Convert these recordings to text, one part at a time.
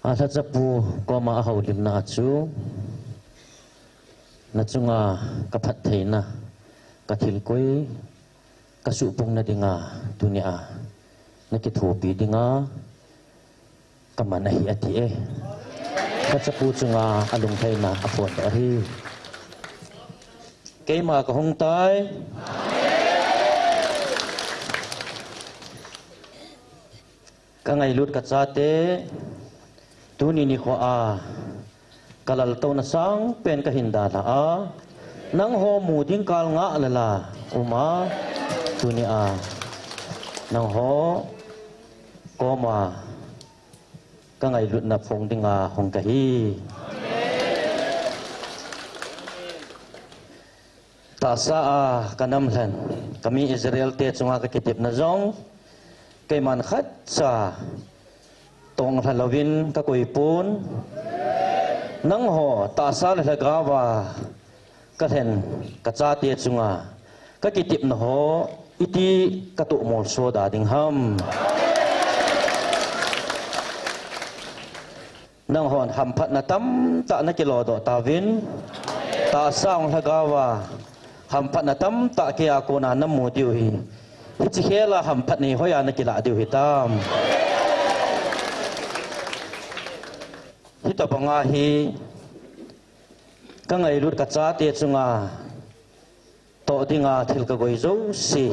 ถ้าจะปูก็มาเอาลิมนาจูนัดจุงากระพัดเทนะกระถิลกุยกระสุปงนาดิงาตุเนียนักถูปีดิงากำมันหิอติถ้าจะปูจุงาอารมณ์ไทยนะอภวรอหิเกมากระหงตายก็ไงลุดกัจจาเตตุนีนิขวากะลัลโตนะสังเป็นกะหินดาละนังโฮมูดิงกาลงะละละอุมาตุนีนังโฮก็มาก็ไงลุดนับฟงดิงาหงกะฮีตาซากันนำเห็นก็มีอิสราเอลเตจงากะกิติบนะจงเกมันขัดซาตรงทะลวินกะกุยปูนนังโหตาซาละกาวากะเห็นกะจาเตจงากะกิติบนะโหอิติกะตุมอลโซดาดิงหัมนังโหหัมพัดนะตัมตะนะกิโลดอตาวินตาซาละกาวาหัมพัดนะตัมตะเกียโกนานะมูดิวฮีฮิจิเคลาหัมพัดนี่ฮอยานะกิลาดิวฮิตามฮิตปังอาฮีกังไงลุดกัจจาเตจุงาโตดิงาทิลกะกอยโซสี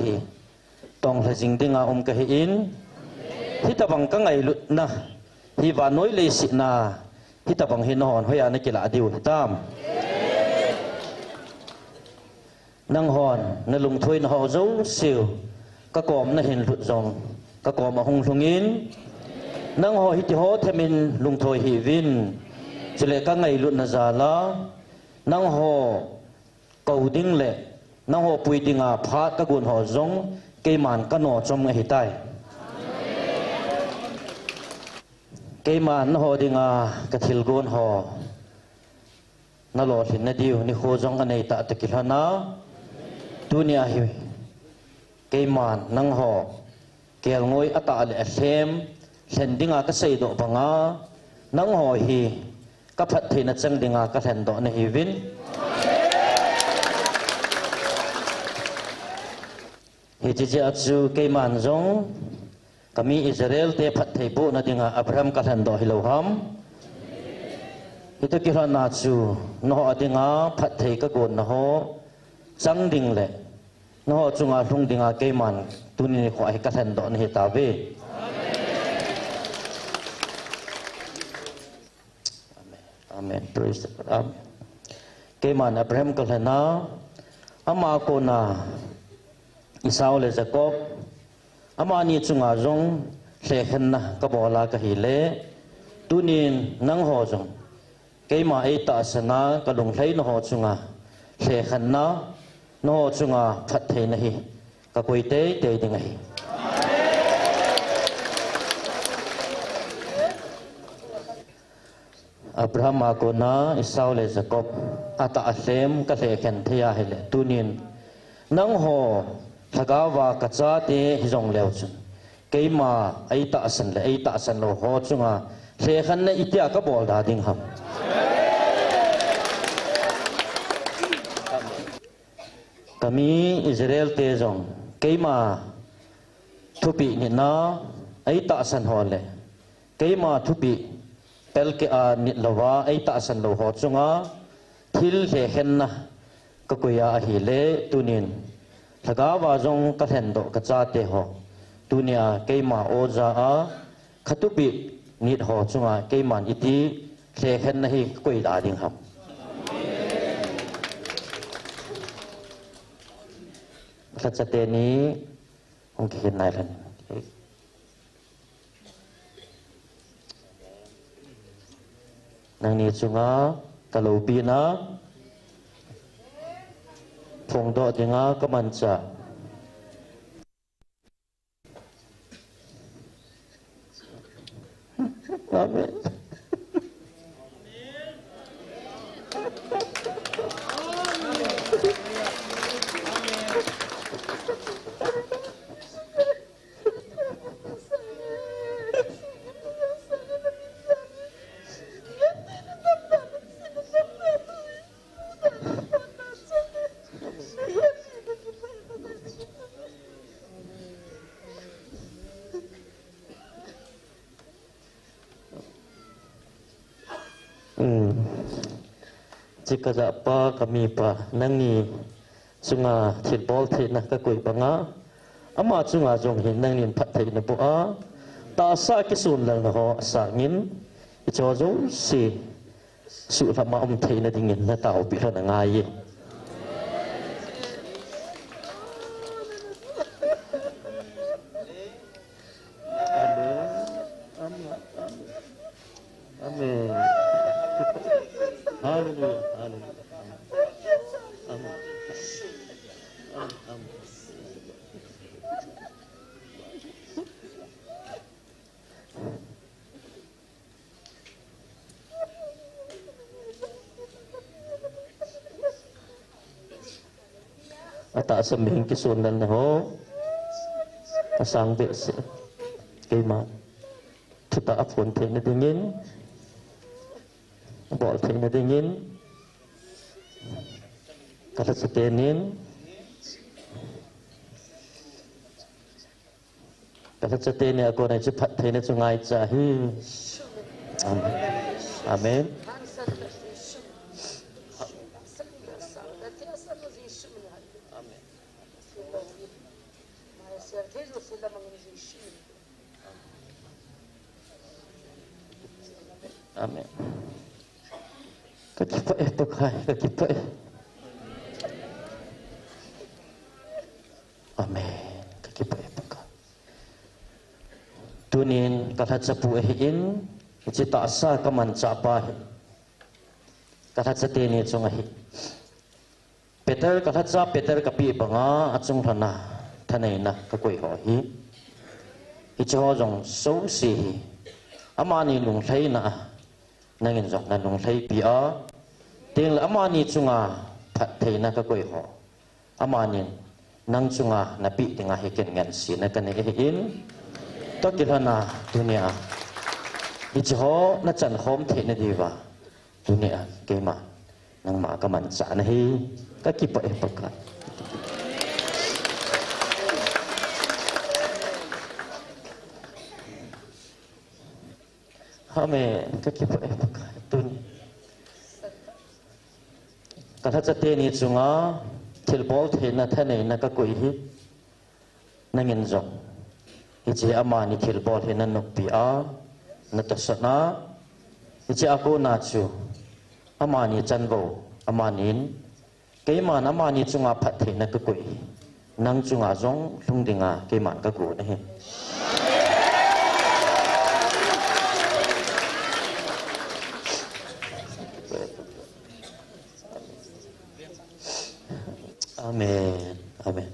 ตองละจิงดิงาอมกะหินฮิตปังกังไงลุดนะฮิวานอยเลสินาฮิตปังหินหอนฮอยานะกิลาดิวฮิตามนังหอนนะลุงถวยนะฮอโซซิวกะกอมนะเห็นลุดจงกะกอมมาหงลุงอินนังหอฮิติโฮเทมินลุงถวยฮีวินจิเลกังไงลุดนะซาลานังหอเกาดิ้งเละนังหอปุยดิงาพาดกะกุนหอจงเกมันกะหนอจมหิตายเกมันนะหอดิงากะทิลกุนหอนะลอหินนะดิวนี่โคจงอันไหนตะตะกิลนะตุเนียฮิเกมันนังหอเกลงอยอะตะเลเซมเห็นดิงากะไซโดบังานังหอฮีกะพัดเทนะจังดิงากะเห็นโดนะฮีวินฮิจิจะจูเกมันจงกะมีอิสราเอลเตพัดเทปุนะดิงาอับราฮัมกะเห็นโดฮิโลฮัมฮิตะกิลานาจูนะฮอดิงาพัดเทกะกุนนะฮอจังดิงเลนะฮอจุงาลุงดิงาเกมันตุนีขอให้กะเห็นโดนะฮิตาเวAmen. Praise the Lord. Keman Abraham kalana ama ko na Esau le Jacob ama ni chunga jong lekhen na ka bola ka hile tunin nang ho jong kema ei ta sana ka lung thlei no ho chunga lekhen na no ho chunga phat the na hi ka koi te te ding hi Abraham akona Esau le Jacob ata asem ka se khen thia hele tunin nang ho thagawa ka cha te hijong leu chun keima aita asan lo ho chunga se khan na itia ka bol da ding ham kami Israel te jong keima thupi ni na aita asan ho le keima thupi pel ke nit lawa ai ta san lo ho chunga thil he hen na ka kuya a hi le tunin thaga wa jong ka hen do ka cha te ho tunia keima oza a khatupi nit ho chunga keiman iti he hen na hi koi da ding ham kha te ni ong ke nai ranนางนี้จุงกะโลปีนะพงโดดยังก็มันจะอาเมน jika apa kami pa nangi sunga thilbol thina ka koi banga ama chunga jong hin nangin phat thei na boa ta sa ki sun lang na ho sangin icho jo si su lama thei na dingin na tau pi na ngai amen haleluya haleluya amen ata sambing kisunan na ho asang besi kay ma tuta apun thei na dingin bol thei na dingin kala satenin kala sateni ako na phat thei na chungai cha hi amen amen kakipa pakai kakipa amen kakipa pakai tunin kata capu in cita asa kaman capa kata cateni cungahi Peter kata cap Peter kapi banga acung thanai na kakoi ho hi icho jong so si amani lung thai na nangin jong na lung thai pi a ting amani chunga phat thei na kakoi ho amani nang chunga na pi tinga heken ngan si na kan he in to kilana dunia icho na chan khom thei na diwa dunia kema nang ma ka man cha na hi ka ki pa e pakka amen ka ki pa e pakka tun ka tha cha te ni chunga thilbol thena thanei na ka koi hi nangin jong ichi ama ni thilbol hena nokpi a na ta sana ichi ako na chu ama ni chanbo ama nin keiman ama ni chunga phat thena ka koi nang chunga jong lungdinga keiman ka ku na he amen amen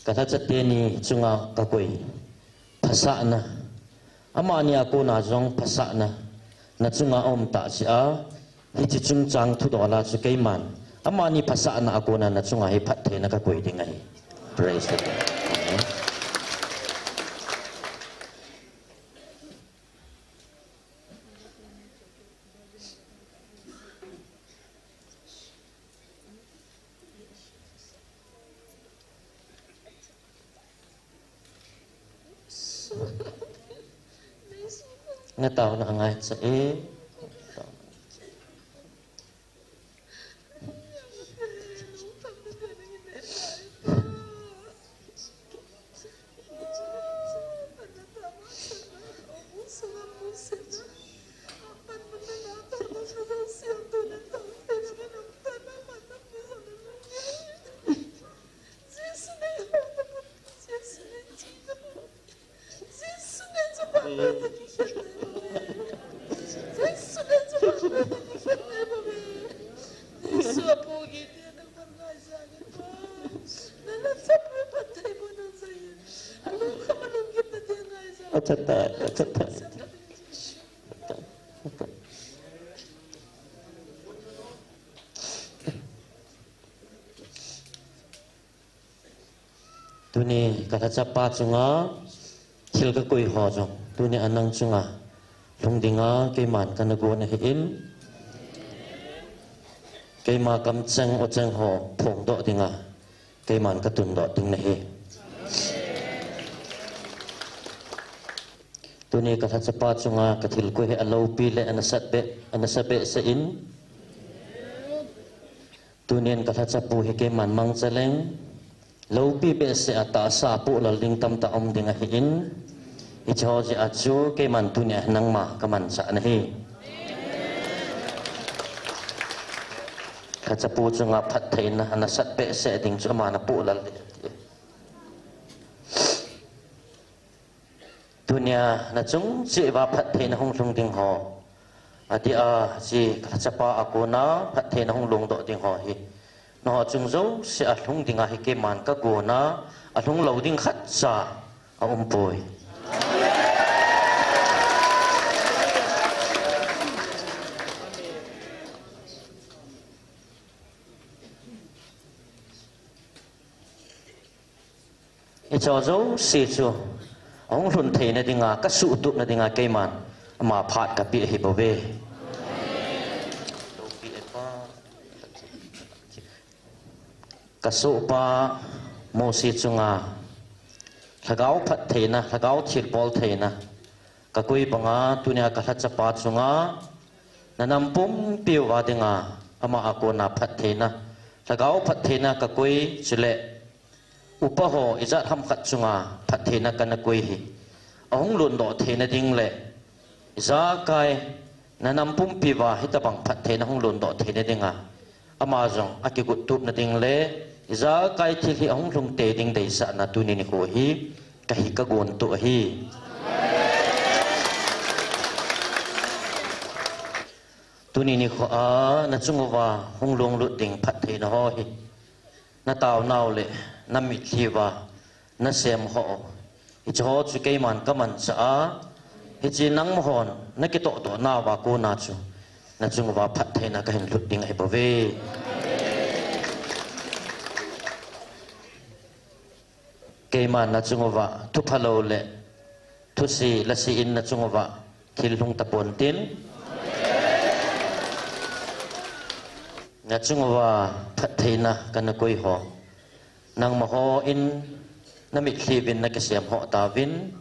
kata chateni chunga ka koi phasa na ama ni ako na jong phasa na chunga om ta sia hi chi chung chang thu dola chu keiman ama ni phasa na ako na chunga hi phat the na ka koi dingai praise the Lord amen nga tao na ngay sa Tuni kata capa chunga thil ka koi ho jong tuni anang chunga lungdinga keiman kana go na hin keima kam chang o chang ho phong do dinga keiman ka tun do ting na he ตุนีกะทัสปาจุงากะทิลกุเฮอโลปีเลอนะสัตเบอนะสะเบสะอินตุนีนกะทัสปูเฮเกมันมังซะเลงโลปีเบสะอะตาสาปุลลิงตัมตะอมดิงะฮิอินอิจอจิอะจูเกมันตุนีนังมากะมันสะนะฮีกะจะปูจุงาพัดเทนะอะนะสัตเบสะดิงจุมานะปุลลdunia na chung si wa phat the na hong lung ding ho ati a si khachapa akona phat the na hong lung do ding ho hi no chung zo si a lung ding a hi ke man ka go na a lung lo ding khat sa a poi e cho zo si chu ông luôn thấy na dinga ka su tu na dinga ke man ma phat ka pi hi bobe ka su pa mo si chunga thagau phat theina thagau thil bol theina ka koi banga tunia ka tha pa chunga nanam pum piu wa dinga ama akona phat theina thagau phat theina ka koi chule upaho iza tham khat chunga phathena kana koi hi ahong lun do thena ding le za kai nanam pum piwa hitabang phathena hong lun do thena dinga ama jong akigut tup na ding le za kai thi hi ahong lung te ding dei sa na tu ni ni ko hi ka hi ka gon tu hi tu ni ni ko a na chungwa hong lung lu ding phathena ho hi na taw naw le na mi thiwa na sem ho i cho chu ke man ka man sa hi chi nang hon na ki to to na wa ko na chu na chung wa phat the na ka hin lut ding ai bo ve ke man na chung wa thu phalo le thu si la si in na chung wa thil lung ta pon tin na chung wa phat the na ka na koi ho nang ma ho in na mi thivin na kasem ho ta vin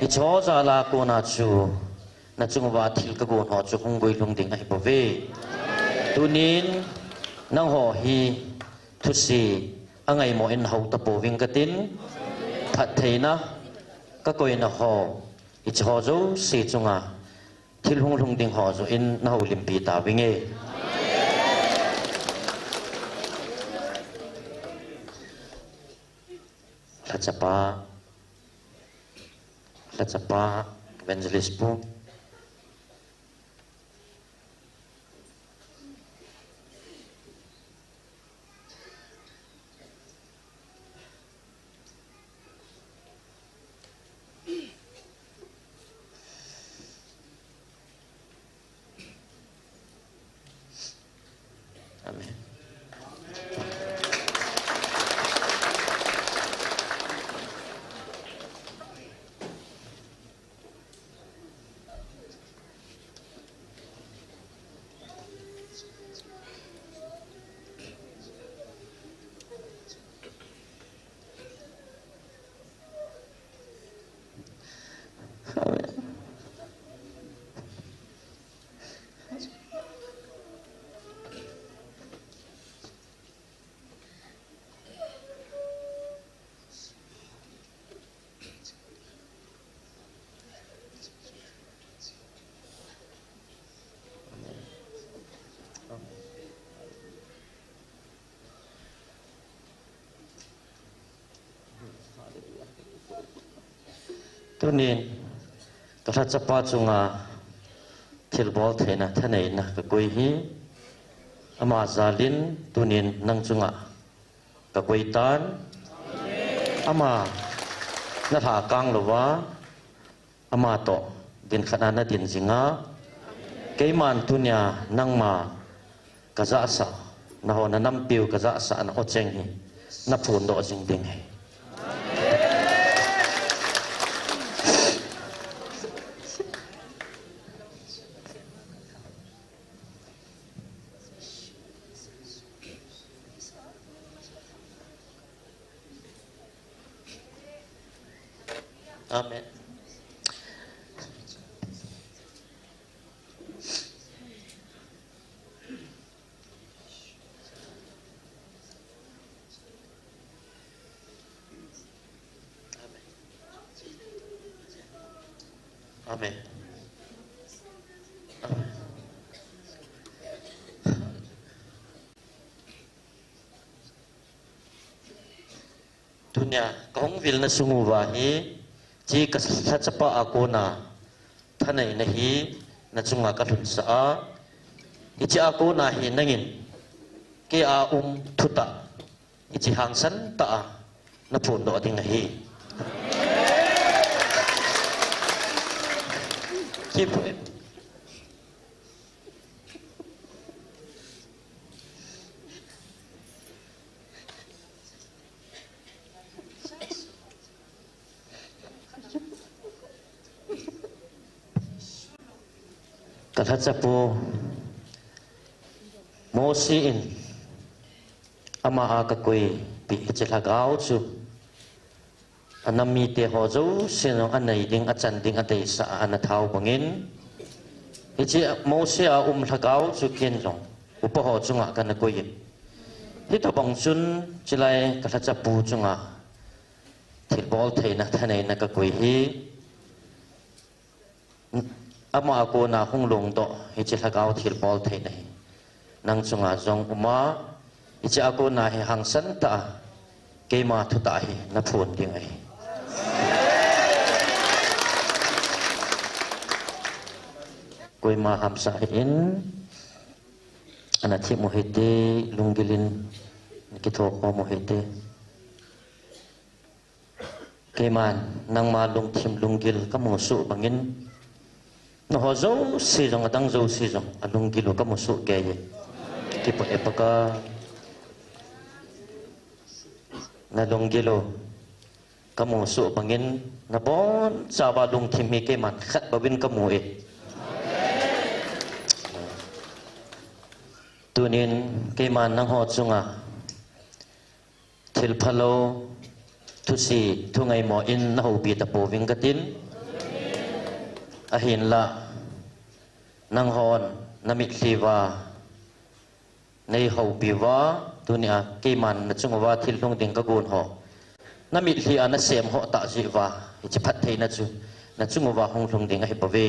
i cho za la ko na chu na chung wa thil ka gon ho chu hong goi lung ding ai bo ve tunin nang ho hi thu si angai mo in ho ta po ving ka tin phat theina ka koi na ho i cho zo si chunga thil hong lung ding ho zo in na ho lim pi ta ving e Lachapa evangelist po Amen. Tunin kata cepat sunga tilbol thena thanai na ka koi hi ama zalin tunin nang sunga ka koi tan ama na tha kang lowa ama to din khana na din jinga keiman tunya nang ma ka za sa na ho na nam piu ka za sa na o cheng hi na phun do jing ding hi Amen. อาเมนdunia kong vil na sunguwa hi ji ka sachapa akona thanai na hi na chunga ka thun sa ichi akona hi nangin ke a thuta ichi hangsan ta na phun do ding na hi ki Kathachapu Mosiin ama akakoi pi chilagao chu anami te hozo sino anai ding achan ding atei sa anathau bangin ichi Mosia lagao chu kenjong upaho chunga kana koi hita bangchun chilai kathachapu chunga thilbol theina thanai na ka koi hi ama ako na hung long to ichi lagao thilbol thei nei nang chunga jong uma ichi ako na hi hangsan ta keima thuta hi na phun ding ai koima hamsa in anathi mohite lungilin kithok mo mohite keman nang ma lung thim lungil kamu su bangin no hozo si jong adang zo si jong anung gilo ka musu keye tipo epaka na dong gilo ka musu bangin na bon sawa lung thimi ke man khat babin ka mu e tunin ke man nang ho chunga thil phalo thusi thungai mo in na ho bi ta po wing katin ahin la nang hon namit liwa nei ho biwa dunia keman na chungwa thil long ding ka gun ho namit li ana sem ho ta jiwa ichi phat theina chu na chungwa hong long ding a hi pawe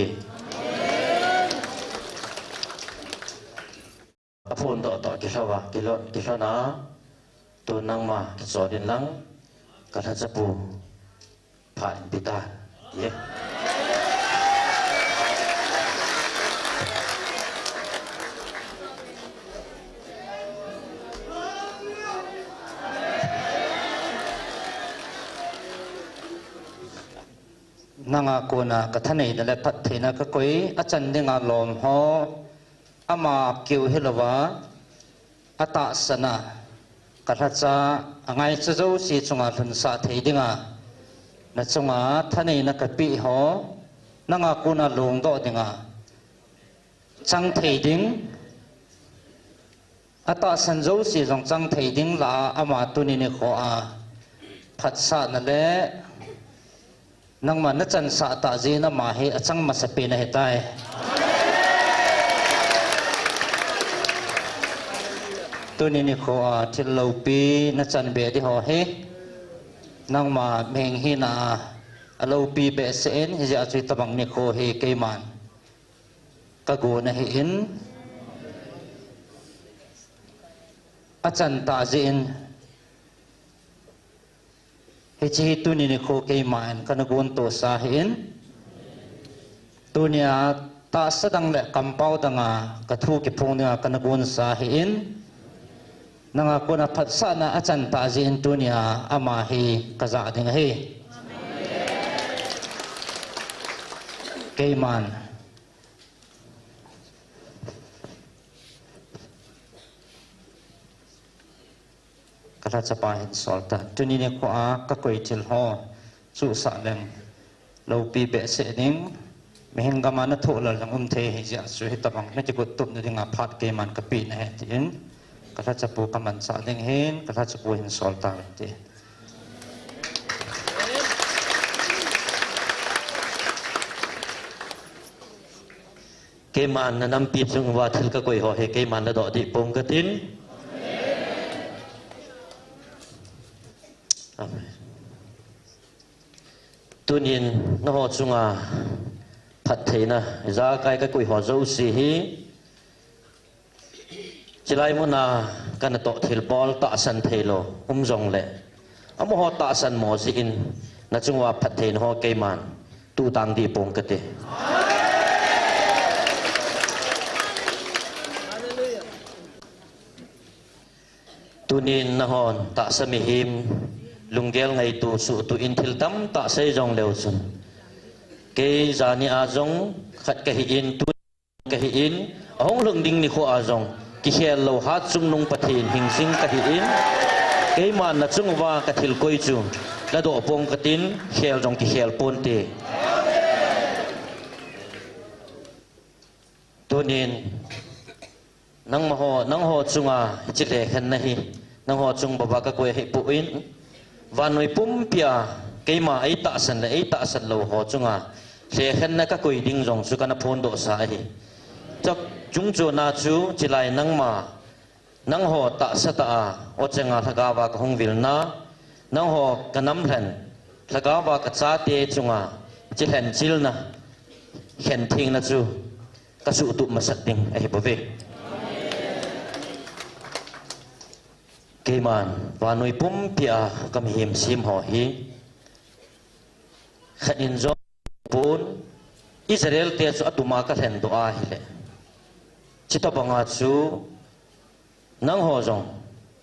apun do to kilawa kilona tu nang ma so din lang ka chapu phan pita ye nanga kona kathanei dale phat theina ka koi achan dinga lom ho ama kiu hilawa ata sana kathacha angai chajo si chunga thun sa theidinga na chunga thanei na kapi ho nanga kona long do dinga chang theiding ata sanjo si jong chang theiding la ama tunini kho a phatsa na le nang man na chan sa ta ji na ma he achang ma sape na hetai tuni ni kho a thil lo pi na chan be di ho he nang ma meng hi na alo pi be sen hi ja chui tabang ni kho he ke man ka go na hi in achan ta ji in Hichi tuni ni kho ke man kana gon to sa hin tunia ta sadang le kampau danga ka thu ki phung nga kana gon sa hin nanga kona phat sa na achan ta jin tunia ama hi kaza ding hi ke man kata capa hin solta tuni ne ko a ka koi til ho chu sa leng lo pi be se ding mehen ga man tho la lang the hi ja su hi tabang na ti ko tup na dinga phat ke man ka pi na he tin kata chapu ka man sa ding hin kata chapu hin solta ti ke man na nam pi chung wa thil ka koi ho he ke man na do di pom ka tin tunin na ho chunga ผัดเทนะจะไกลก็กุยหัวเจ้าสีฮีจิไลมุนากันโตทิลบอลตาสันเทโลจงเล่อมหัวตาสันหมอสิอินนัดจังว่าผัดเทนหัวเกมันตูตังดีปงกติตูนินนะฮอนตาสมิหิมลุงเกลไงตูสุตูอินทิลตัมตาเซจงเลวสุนเกจานีอาจงขัดกะฮิอินตูกะฮิอินห้องลุงดิงนิโคอาจงกิเฮลโลฮัดจุงนุงปะเทนหิงซิงกะฮิอินเกมันนัดจุงว่ากะทิลกุยจูและโดปงกะตินเฮลจงกิเฮลปนเตตูนินนังมโหจุงอาจิเลขันนะฮีนังโหจุงบะบะกะกุยฮิปุอินวันนุยปุ่มเปียเกมาไอตาสันเลยไอตาสันโลโหจุงอาเลขันนะกะกุยดิ้งจงสุกันพนโดสาฮีจักจุงโจนาจูจิไลนังมานังโหตาสตาโอเจงาทะกาวากะฮงวิลนานังโหกะน้ำแผ่นทะกาวากะซาเตจุงอาจิแผ่นจิลนะเห็นทิ้งนะจูกะสุตุมาสักติงไอบ่เวเกมันวานุยปุ่มเปียกำหิมซิมหอฮีขัดินจงปูนอิสราเอลเตจุอัตุมากะเห็นตัวอาฮิเลจิตบังอาจูนังโหจง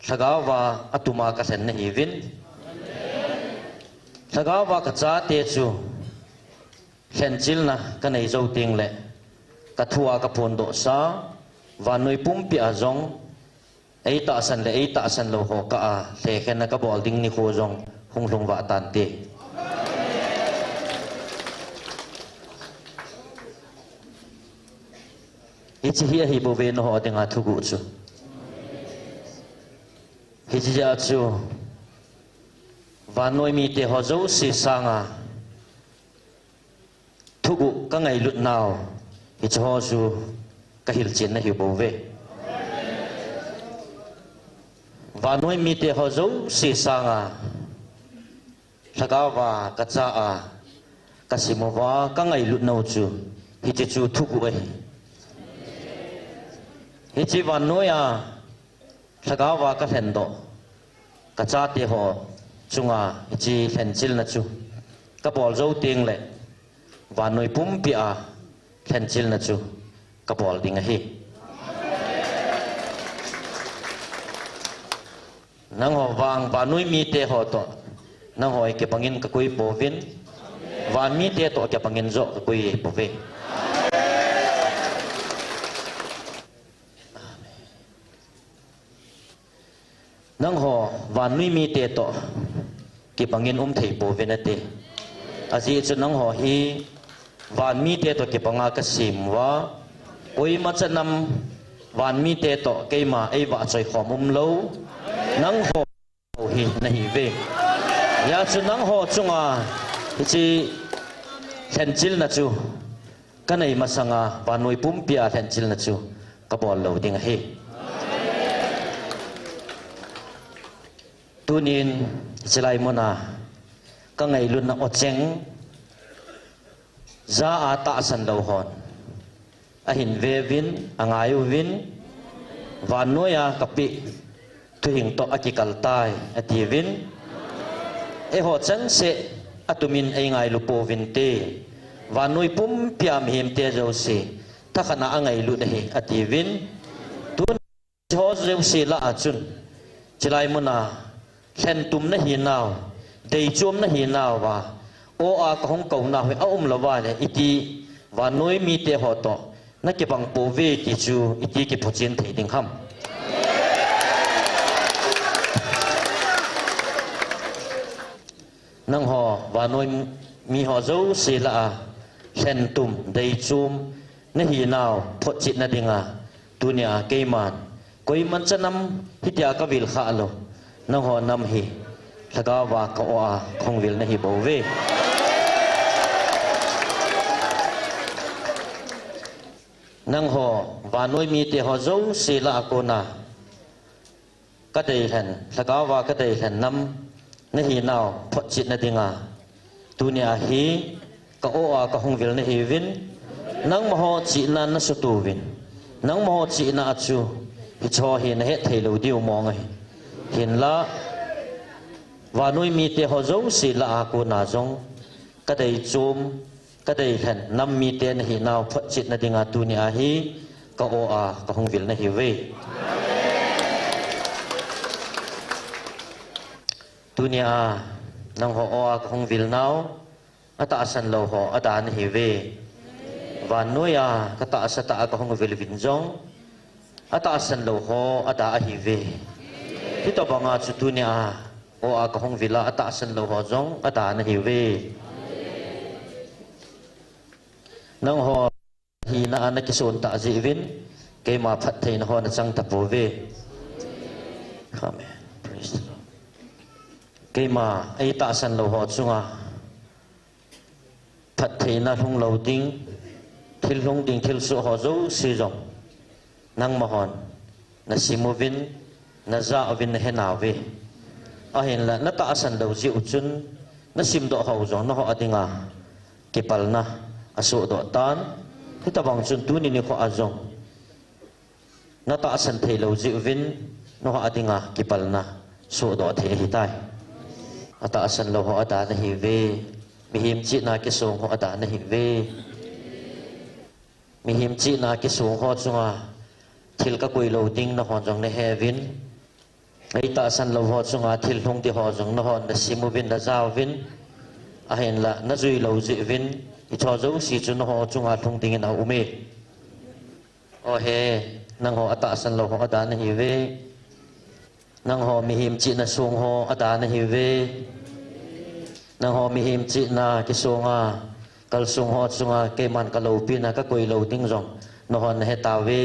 ทะกาวาอัตุมากะเห็นนฮีวินทะกาวากะจาเตจูเห็นจิลนะกันไอโจติงเลกะทัวกะพนโดซาวานุยปุ่มเปียจงไอตาสันเลยไอตาสันโลโหกะอาเลแค่นักบอลดิ้งนิโคจงหงลงวะตันเตฮิจิฮิฮิบเวนโหติงอาทุกุจูฮิจิอาจูวานอยมีเตหอโจสิสังอาทุกุกังไงลุดนาวฮิจิฮอจูกะฮิลจินนะฮิบเววานอยมีเตหอโจสิสังอาทะกาวากะจาอากะสิมวากังไงลุดนาวจูฮิจิจูทุกุเอฮิจิวันโนยาทะกาวากะเห็นโตกะจาเตหอจุงอาฮิจิเห็นจิลนะจูกะบอลโจติงเลวันโนยปุ่มเปียเห็นจิลนะจูกะบอลดิงอะฮีนังหอวางวันโนยมีเตหอโตนังหอยเก็บปังอินกะกุยโปวินวันมีเตโตเก็บปังอินโจกะกุยโปเวนังหอวันนุยมีเตโตกิปังเงินเทโปเวนัตเตอาจีจุนังหอฮีวันมีเตโตกิปังอากสิมว่าโอยมาจะนำวันมีเตโตเกมาไอวะใจขอมุมโลนังหอฮีนะฮีเวยาจุนังหอจุงอาฮิจิเห็นจิลนะจูกันไอมาสังอาวันนุยปุ่มเปียเห็นจิลนะจูกบอลโลดิงฮีตูนินจิไลมนาก็ไงลุนนะอดเจงซาอาตาสันดาวฮอนอหินเววินอ่างอายุวินวานโนยากะปิทุหิงโตอากิกัลตายอติวินเอหอจันเสอตุมินไอไงลุโปวินเตวานโนยปุ่มเปียมหิมเตเจวเสถ้าขณะอ่างไงลุเดหิอติวินตูนโจเจวเสละอาจุนจิไลมนาเช่นตุ่มนั่นหินนาวเดี๋ยวจมนั่นหินนาวว่าโอ้อาของเก่าหน้าเอ้อมละว่าเลยอีทีว่าน้อยมีเตะหัวโตนักเก็บังปูเวกิจูอีทีเก็บพจินเถิดิงคำนั่งหัวว่าน้อยมีหัวเจ้าเสียละเช่นตุ่มเดี๋ยวจมนั่นหินนาวพจิตนั่นดิงาตัวเนี้ยเกมันกุยมันจะนำพิจารณาวิลข้าโลนังหอนำฮีทะกาวากะออาคงวิลนะฮีบ่เวนังหอวานุยมีเตหอโจสีละอโกนากะเดเห็นทะกาวากะเดเห็นนำนะฮีนาวพจิตนะดิงาตุเนียฮีกะออากะคงวิลนะฮีวิน nang maho chi na na sutu win nang maho chi na achu hi cho hi na he thelo diu mong ai hin la wa noi mi te ho zo si la a ko na jong ka dei chum ka dei hen nam mi te na hi naw phat chit na dinga tu ni a hi ka o a ka hong vil na hi we tu ni a nang ho o a ka hong vil naw ata san lo ho ata na hi we wa noi a ka ta sa ta ka hong vil vin jong ata san lo ho ata a hi we hi to banga chu tu ni a o a ka hong vila ata san lo ho jong ata na hi we nang ho hi na ana ki son ta ji win ke ma phat thei na ho na chang ta po we amen praise the lord ke ma ai ta san lo ho chunga phat thei na hong lo ding thil hong ding thil su ho zo si jong nang ma hon na simovin na za ovin na hena we a hen la na ta san lo ji uchun na sim do ho jong na ho adinga kipal na aso do tan kita bang chun tu ni ko azong na ta san thei lo ji vin no ha adinga kipal na so do the hi tai ata san lo ho ata na hi ve mi him chi na ki song ho ata na hi ve mi him chi na ki song ho chunga thil ka koi lo ding na hon jong na heaven ai ta san lo ho chunga thil hong ti ho jong na hon na simu vin na zaw vin a hen la na zui lo ji vin i cho zo si chu no ho chunga thong ding na ume o he nang ho ata san lo ho ata na hi ve nang ho mi him chi na sung ho ata na hi ve nang ho mi him chi na ki sunga kal sung ho chunga ke man ka lo pi na ka koi lo ding jong no hon he ta ve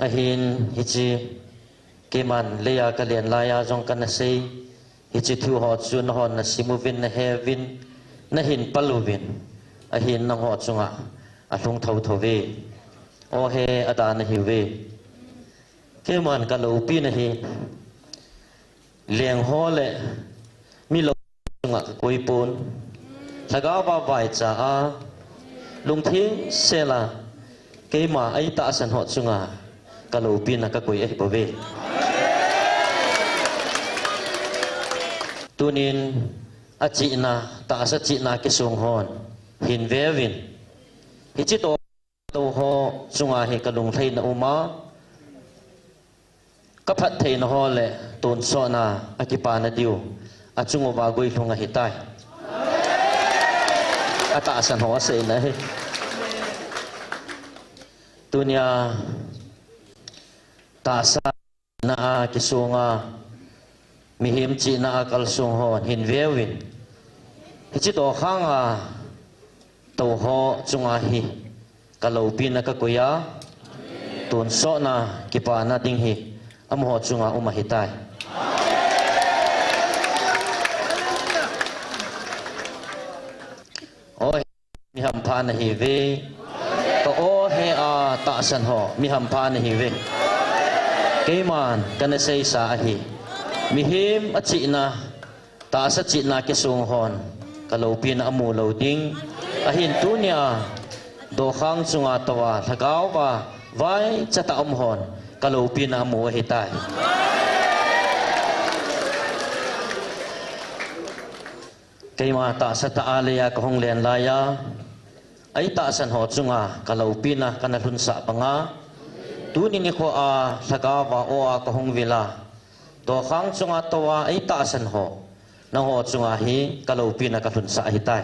a hin hi chi ke man le ya ka len la ya jong kan na sei hi chi thu ho chu na hon na simovin na heaven na hin paluvin a hin na ho chunga a thung thau tho ve o he ata na hi ve ke man ka lo pi na hi leng ho le mi lo chunga ka koi pon thaga ba vai cha a lung thing se la ke ma ai ta san ho chunga ka lo pi na ka koi ai po ve tunin a chi na ta sa chi na ki sung hon hin vevin hi chi to ho chunga he ka lung thei na uma ka phat thei na ho le ton so na akipa na diu a chungo ba goi thunga hi tai ata san ho se na he tunia ta sa na ki sunga mi him chi na akal sung hon hin vewin hi chi to khanga to ho chunga hi kalau pin na ka kuya ton so na ki pa na ding hi am ho chunga uma hi tai oi mi ham pha na hi ve to o he a ta san ho mi ham pha na hi ve ke man kana sei sa hi mi him a chi na ta sa chi na ke sung hon kalau pin amu lo ding a hin tu nia do khang chunga tawa thagaw ba vai chata hon kalau pin amu hi tai ke ma ta sa ta alaya ka hong len la ya ai ta san ho chunga kalau pin na kana hun sa panga tu ni ni ko a thagaw ba o a ka hong vila do khang chunga tawa ai ta san ho na ho chunga hi kalau pin na ka hun sa hi tai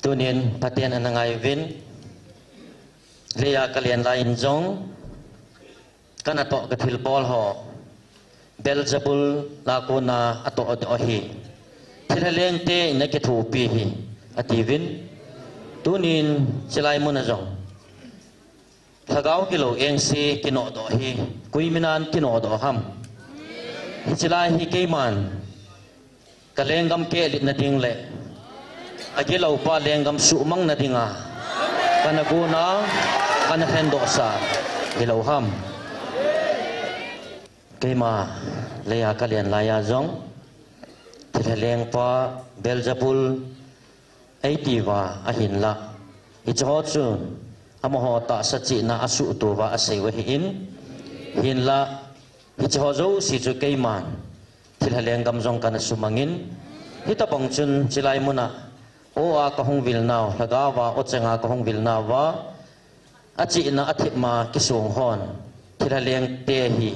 tunin patien anangai vin leya kalian lain jong kana to ka thil bol ho belzebul la ko na ato o hi thileng te na ke thu pi hi ativin tunin chilai mun a jong thagaw kilo engsi kino do hi kuiminan kino do ham hi chilai hi keiman kalengam ke lit na ding le agilaw pa lenggam suumang na dinga kanaguna kanahendo sa ilawham kay ma laya kalian laya zong ทิลเลงปาเบลจาบุลไอตีวาอหินละอิจฮอจุนอมหอตาสัจจินาอสุตัววาอเสวหินหินละอิจฮอจูสิจุเกยมันทิลเลงกำจงกันสุมังอินฮิตาบังจุนจิไลมุนะโออากะฮงวิลนาวละกาวาโอเจงากะฮงวิลนาวาอจินาอธิมากิสงฮอนทิลเลงเตฮี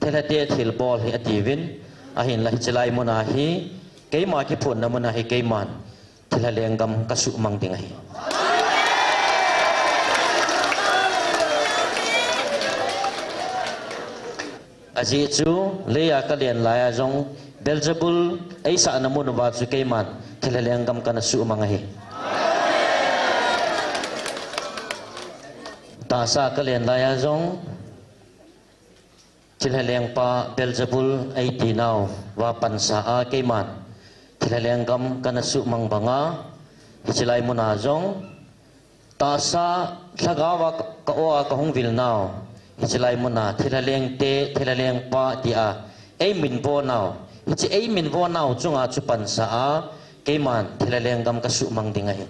ทิลเตทิลบอลฮีอติวินอหินละฮิจิไลมุนะฮีเกยมากิพุนนะมุนะฮีเกยมันทิลเลงกำกะสุมังติงฮีอาจีจูเลียกเลียนลายจงเบลจบุลไอสานามุนวาจุเกมันทิลเลงกำกันสุมังฮีตาสากเลียนลายจงทิลเลงปาเบลจบุลไอตีนาววาปันสาอาเกมันทิลเลงกำกันสุมังบังอาฮิจไลมุนาจงตาสาลกาวากะโออากะฮงวิลนาวฮิจไลมุนาทิลเลงเตทิลเลงปาติอาไอมินโวนาวฮิจไอมินโวนาวจุงอาจุปันสาอาเกมันทิลเลงกำกะสุมังติงฮี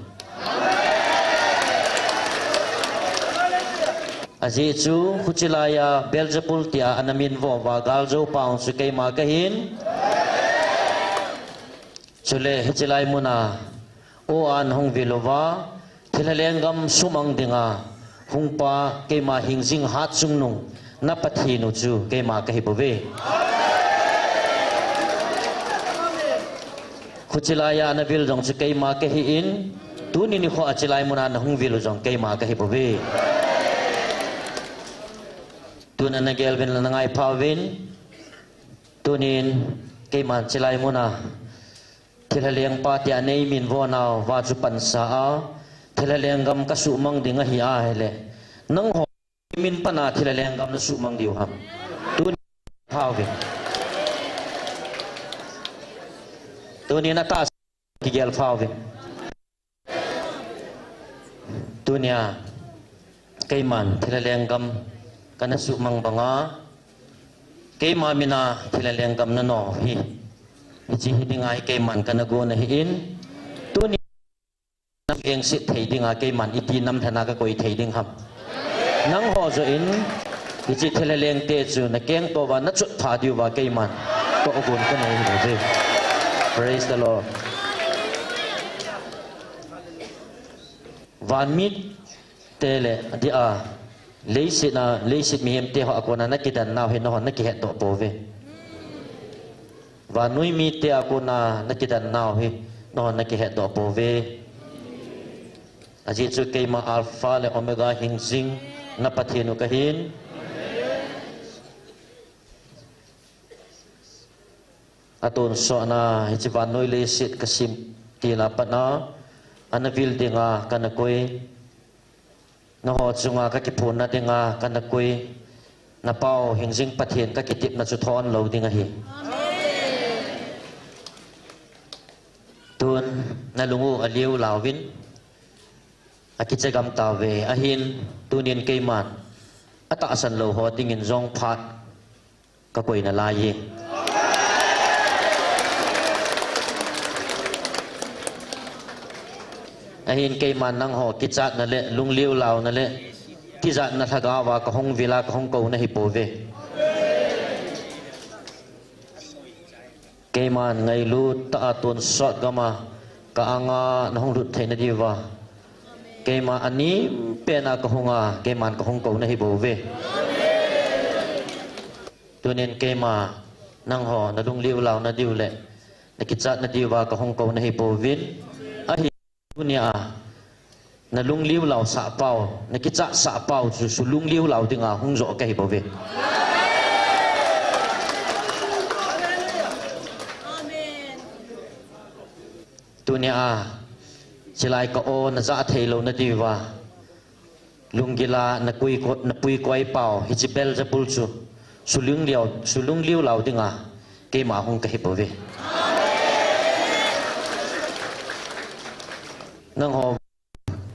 อาจีจูขุจิลายาเบลจปุลติอาอนามินโววากาลโจปาอุสุเกมากะหินจุเลฮิจไลมุนาโออันฮงวิลวาทิลเลงกำสุมังติงาฮุงปาเกมาหิงซิงฮัดซุงนุงนับปะทีนุจูเกมากะฮิบเวขุจิลายานาวิลจงจุเกมากะฮิอินตูนินิขออจิไลมุนานะฮุงวิลจงเกมากะฮิบเวตูนันเกลเป็นละไงพาวินตูนินเกมันจิไลมุนาทิลเลงปาติอาเนมินโวนาววาจุปันสาทิลเลงกำกะสุมังดิงฮิอาเฮเลนังหอมินปนาทิลเลงกำนะสุมังดิวครับตูนพาวินตูนินตากิเกลพาวินตูเนียเกมันทิลเลงกำกันสุมังบังอาเกมามินาทิลเลงกำนนอฮีจิฮิดิงไอเกมันกันโกนฮิอินตัวนี้นับเองสิเทดิงไอเกมันอีทีนำธนากะโกยเทดิงครับนังหอจอินจิทิลเลงเตจูนักเกงตัววันนัดจุดพาดิวว่าเกมันตัวอกุนกันเลยเลย Praise the Lord วันมิดเตเลดิอาเลสินาเลสิมีเอ็มเตหอกวนนักกิดันนาวเห็นหอนักกิเหตุตัวโปเววานุยมีเตอากุนานักกิดันนาวเห็นหอนักกิเหตุตัวโปเวอาจิจุเกมาอัลฟาและโอเมกาหิงซิงนับปะเทนุกะหินอาตุนสอนาฮิจิวานุยเลสิตกสิมตีลาปนาอันวิลดิงากันกุยนหอจุงากะกิพูนนะดิงากันกุยนะเป้าหิงซิงปะเทนกะกิติบนะจุทอนโลดิงาฮีตุนนะลุงูอเลียวลาวินอากิจกรรมตาเวอหินตุนินเกมันอัตสันโลหอติงินจงพัดกะกุยนะลายอหินเกมันนังหอกิจัดนั่นแหละลุงเลี้ยวลาวนั่นแหละที่จัดนัทกาวากะฮงวิลากะฮงเกานะฮิโปเวเกมันไงลูตะตุนสอดกะมากะอังานะฮงรุดเทนะดีวาเกมันอันนี้เป็นกะฮงาเกมันกะฮงเกานะฮิโปเวตัวเน้นเกมันนังหอนะลุงเลี้ยวลาวนะดิวแหละนะกิจัดนะดีวากะฮงเกานะฮิโปวินdunia na lung liu lau sa pau na ki cha sa pau su lung liu lau dinga hung zo ka hi bove dunia chilai ka o na za thei lo na diwa lung gila na pui koi pau hi chi bel ja pul chu su lung liu lau dinga ke ma hung ka hi bove nang ho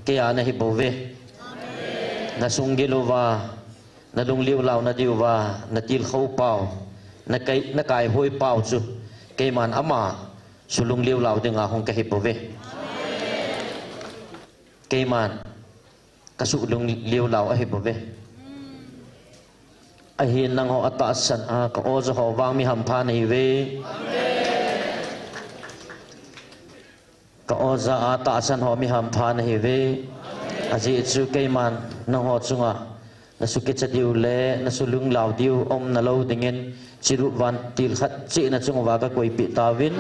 kaya na hibove na sunggilova na lungliw law na diwa na til khaw paw na kai hoi paw chu kay man ama สุลุงเลียวเหล่าดึงอาหงกะหิบเวเกมันกะสุลุงเลียวเหล่าอหิบเวอหินนังหออัตตาสันอากะโอจะหอวางมีหัมพาในเวกะโอจะอาตาสันหอมีหัมพาในเวอาจิจูเกมันนังหอจุงาna sukit sa diu le na sulung law diu om na lo dingen chiru wan til khat chi na chung wa ka koi pi tawin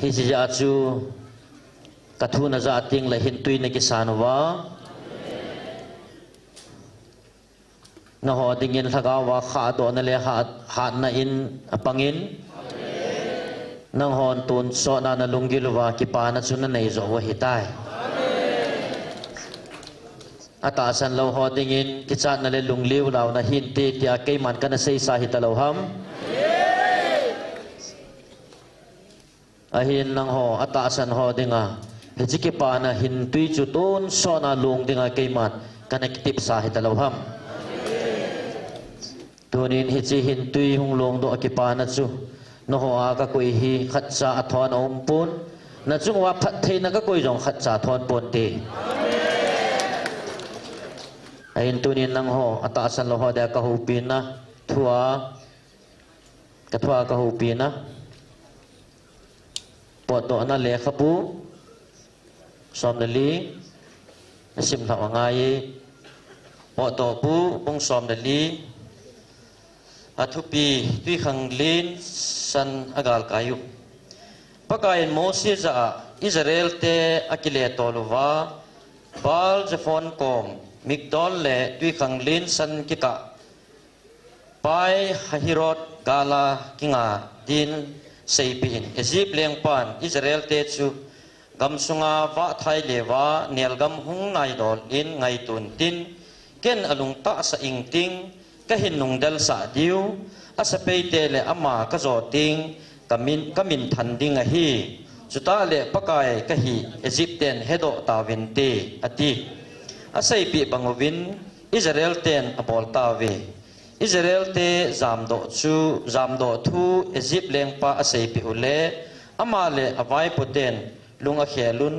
hi ji ja chu ka thu na za ting la hin tui na ki san wa na ho dingen thaga wa kha do na le ha na in apangin nang hon tun so na na lungilwa ki pa na chun na nei zo wa hitai ata san lo ho dingin ki chat na le lungliu law na hin te tia ke man kana sei sa hita lo ham a hin nang ho ata san ho dinga he chi ki pa na hin tui chu tun so na lung dinga ke man kana ki tip sa hita lo ham tunin hi chi hin tui hung long do ki pa na chu no ho ka koi hi khat sa athon om pun na chung wa phat the na ka koi jong khat sa thon pon te ain tunin nang ho ata san lo ho da ka hu pin na thua ka hu pin na po to na le khapu som na li sim tha ngai po to pu bung som na li athupi tui khang lin san agal kayu pakain Moses a Israel te akile tolwa bal jefon kom migdol le tui khang lin san kika pai hahirot gala kinga din seipin Egypt lengpan Israel te chu gamsunga wa thai lewa nelgam hung nai dol in ngai tun tin ken alung ta sa ingting ka hinung dal sa diu asapei te le ama ka zo ting kamin than ding a hi chuta le pakai ka hi Egyptian hedo ta wen te ati asai pi bangowin Israel ten apol ta we Israel te zam do thu Egypt leng pa asai pi ule ama le avai poten lunga khelun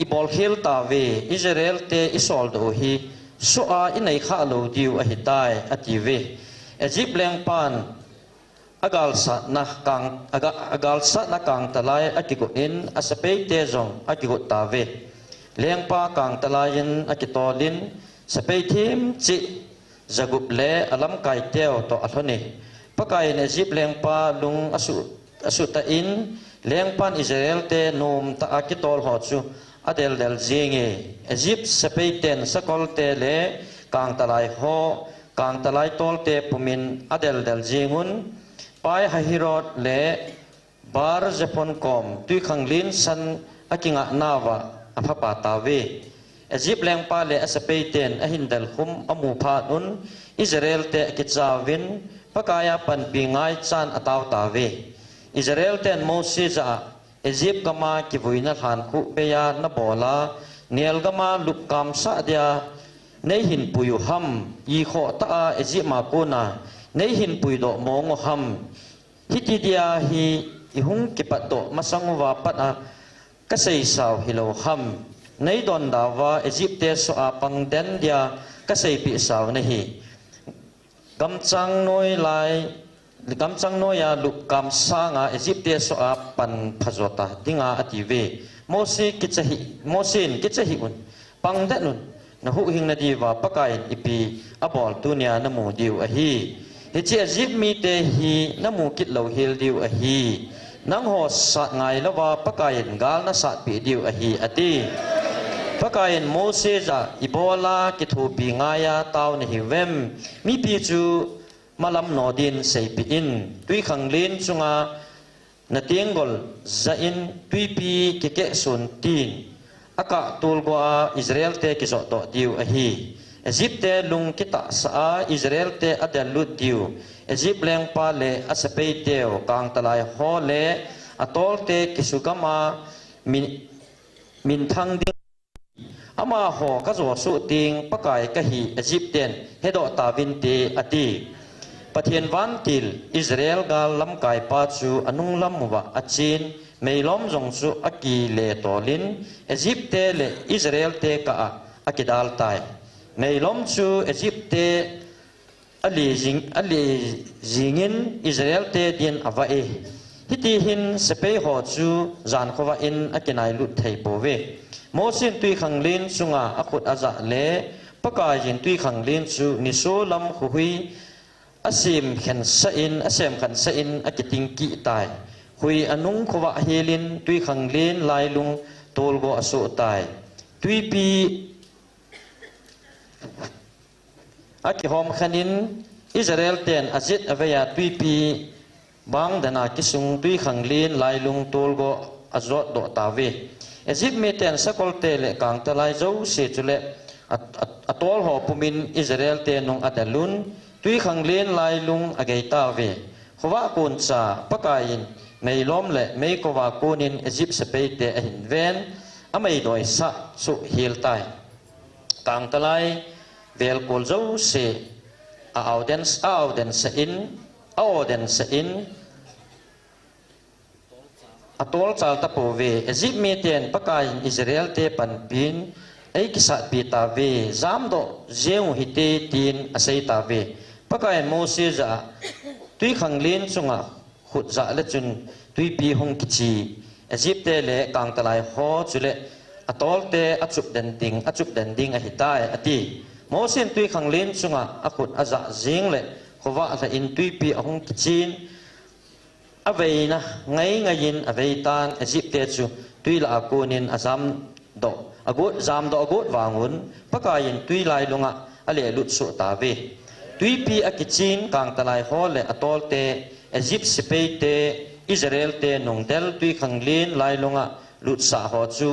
i bol khel ta we Israel te isol do hi so a inai kha lo diu a hitai ative Egypt leng pan agal sa na kang talai akiko in asapei te zong akiko tave leng pa kang talayin akitolin sapei thim chi zagup le alam kai teo to athone pakai ne Egypt leng pa lung asu ta in leng pan Israel te nom ta akitol ho chu adel del zinge Egypt sapei ten sakol te le kang talai ho kang talai tol te pumin adel del zingun pai hahirot le bar japon kom tui khanglin san akinga nawa aphapa tawe Egypt leng pa le asapei ten ahindal khum amu pha nun Israel te kichawin pakaya pan pingai chan ataw tawe Israel ten Moses a Egypt kama kivuina than khu peya na bola niel gama lukam sa dia nei hin puyu ham yi kho ta Egypt ma kona nei hin pui do mong ham hiti dia hi ihung kipato masangwa pat a kasei saw hilo ham nei don dawa Egypt te so apang den dia kasei pi saw na hi gamchang noi ya lukam sanga Egypt te so apan phajota dinga ative Moses kichahi un pang danun na hu hing na diwa pakai ipi abol tunia na mu diu a hi hi chi Egypt mi te hi na mu kit lo hil diu a hi nang ho sat ngai lawa pakai gal na sat pi diu a hi ati pakai Moses a ibola ki thu pi ngaya taw ni hi wem mi pi chu malam no din sei pi in tui khanglin chunga na tiengol za in tui pi ki ke sun tin aka tulwa Israel te kiso to diu a hi Egypt te lung kita sa Israel te adel lut diu Egypt leng pa le asapei teo kang talai ho le atol te kisugama min thang ding ama ho ka zo su ting pakai ka hi Egyptian hedo ta vin te ati ประเทศวันติลอิสราเอลกาลำกายปาจูอนุงลำวะอาจีนไม่ล้อมจงสุอากีเลตอลินอียิปต์เตเลอิสราเอลเตกะอากิดาลตายไม่ล้อมจูอียิปต์เตอลีจิงินอิสราเอลเตดินอวะเอฮิติหินสเปย์หอจูจานขวาอินอากินายลุดไทยโปเวโมสินตุยขังลินสุงาอาคุดอาจะเลปะกายินตุยขังลินจูนิโซลัมหุยอาเซมขันสะอินอาเซมขันสะอินอากิติงกีตายหุยอนุงขวาเฮลินตุยขังลินลายลุงโตลโกอสุตายตุยปีอากิหอมขันินอิสราเอลเตนอาจิตอเวียตุยปีบางดนากิสุงตุยขังลินลายลุงโตลโกอจอดดอตาเวอียิปต์มีเตนสกอลเตเลกังตะไลเจ้าเสียจุเลอัตอลหอปุมินอิสราเอลเตนงอัตลุนตุยขังเลียนลายลุงอเกตาเวขวากุนซาปะกายินไม่ล้อมและไม่กว่ากุนินอียิปต์สเปย์เตหินเวนอไม่ดอยสะสุฮิลไตกังตะไลเวลโกลเจ้าเสียเอาเดนส์อินอัตอลจัลตะโปเวอียิปต์มีเตนปะกายินอิสราเอลเตปันปินไอกิสัตปีตาเวจามโดเจ้าฮิตตีนอาศัยตาเวปะกายโมเสสจะตุยขังเลียนสุงะขุดจะเล็จุนตุยปีหงกิจีอียิปต์เตเลกังตะไลฮอจุเลอัตอลเตอจุบเดนดิงอหิตายอติโมเสสตุยขังเลียนสุงะอขุดอาจะจิงเลขวะจะอินตุยปีหงกิจีนอเวนะไงยินอเวตานอียิปต์เตจูตุยละอากูนินอาซัมโดอากูจามโดอากูวางุนปะกายินตุยลายลุงะอเลลุดสุตาเวตุยปีอากิจินกังตะไลฮอลเลอตอลเตอียิปต์สเปย์เตอิสราเอลเตนงเดลตุยขังลินลายลุงะลุดสาฮอจู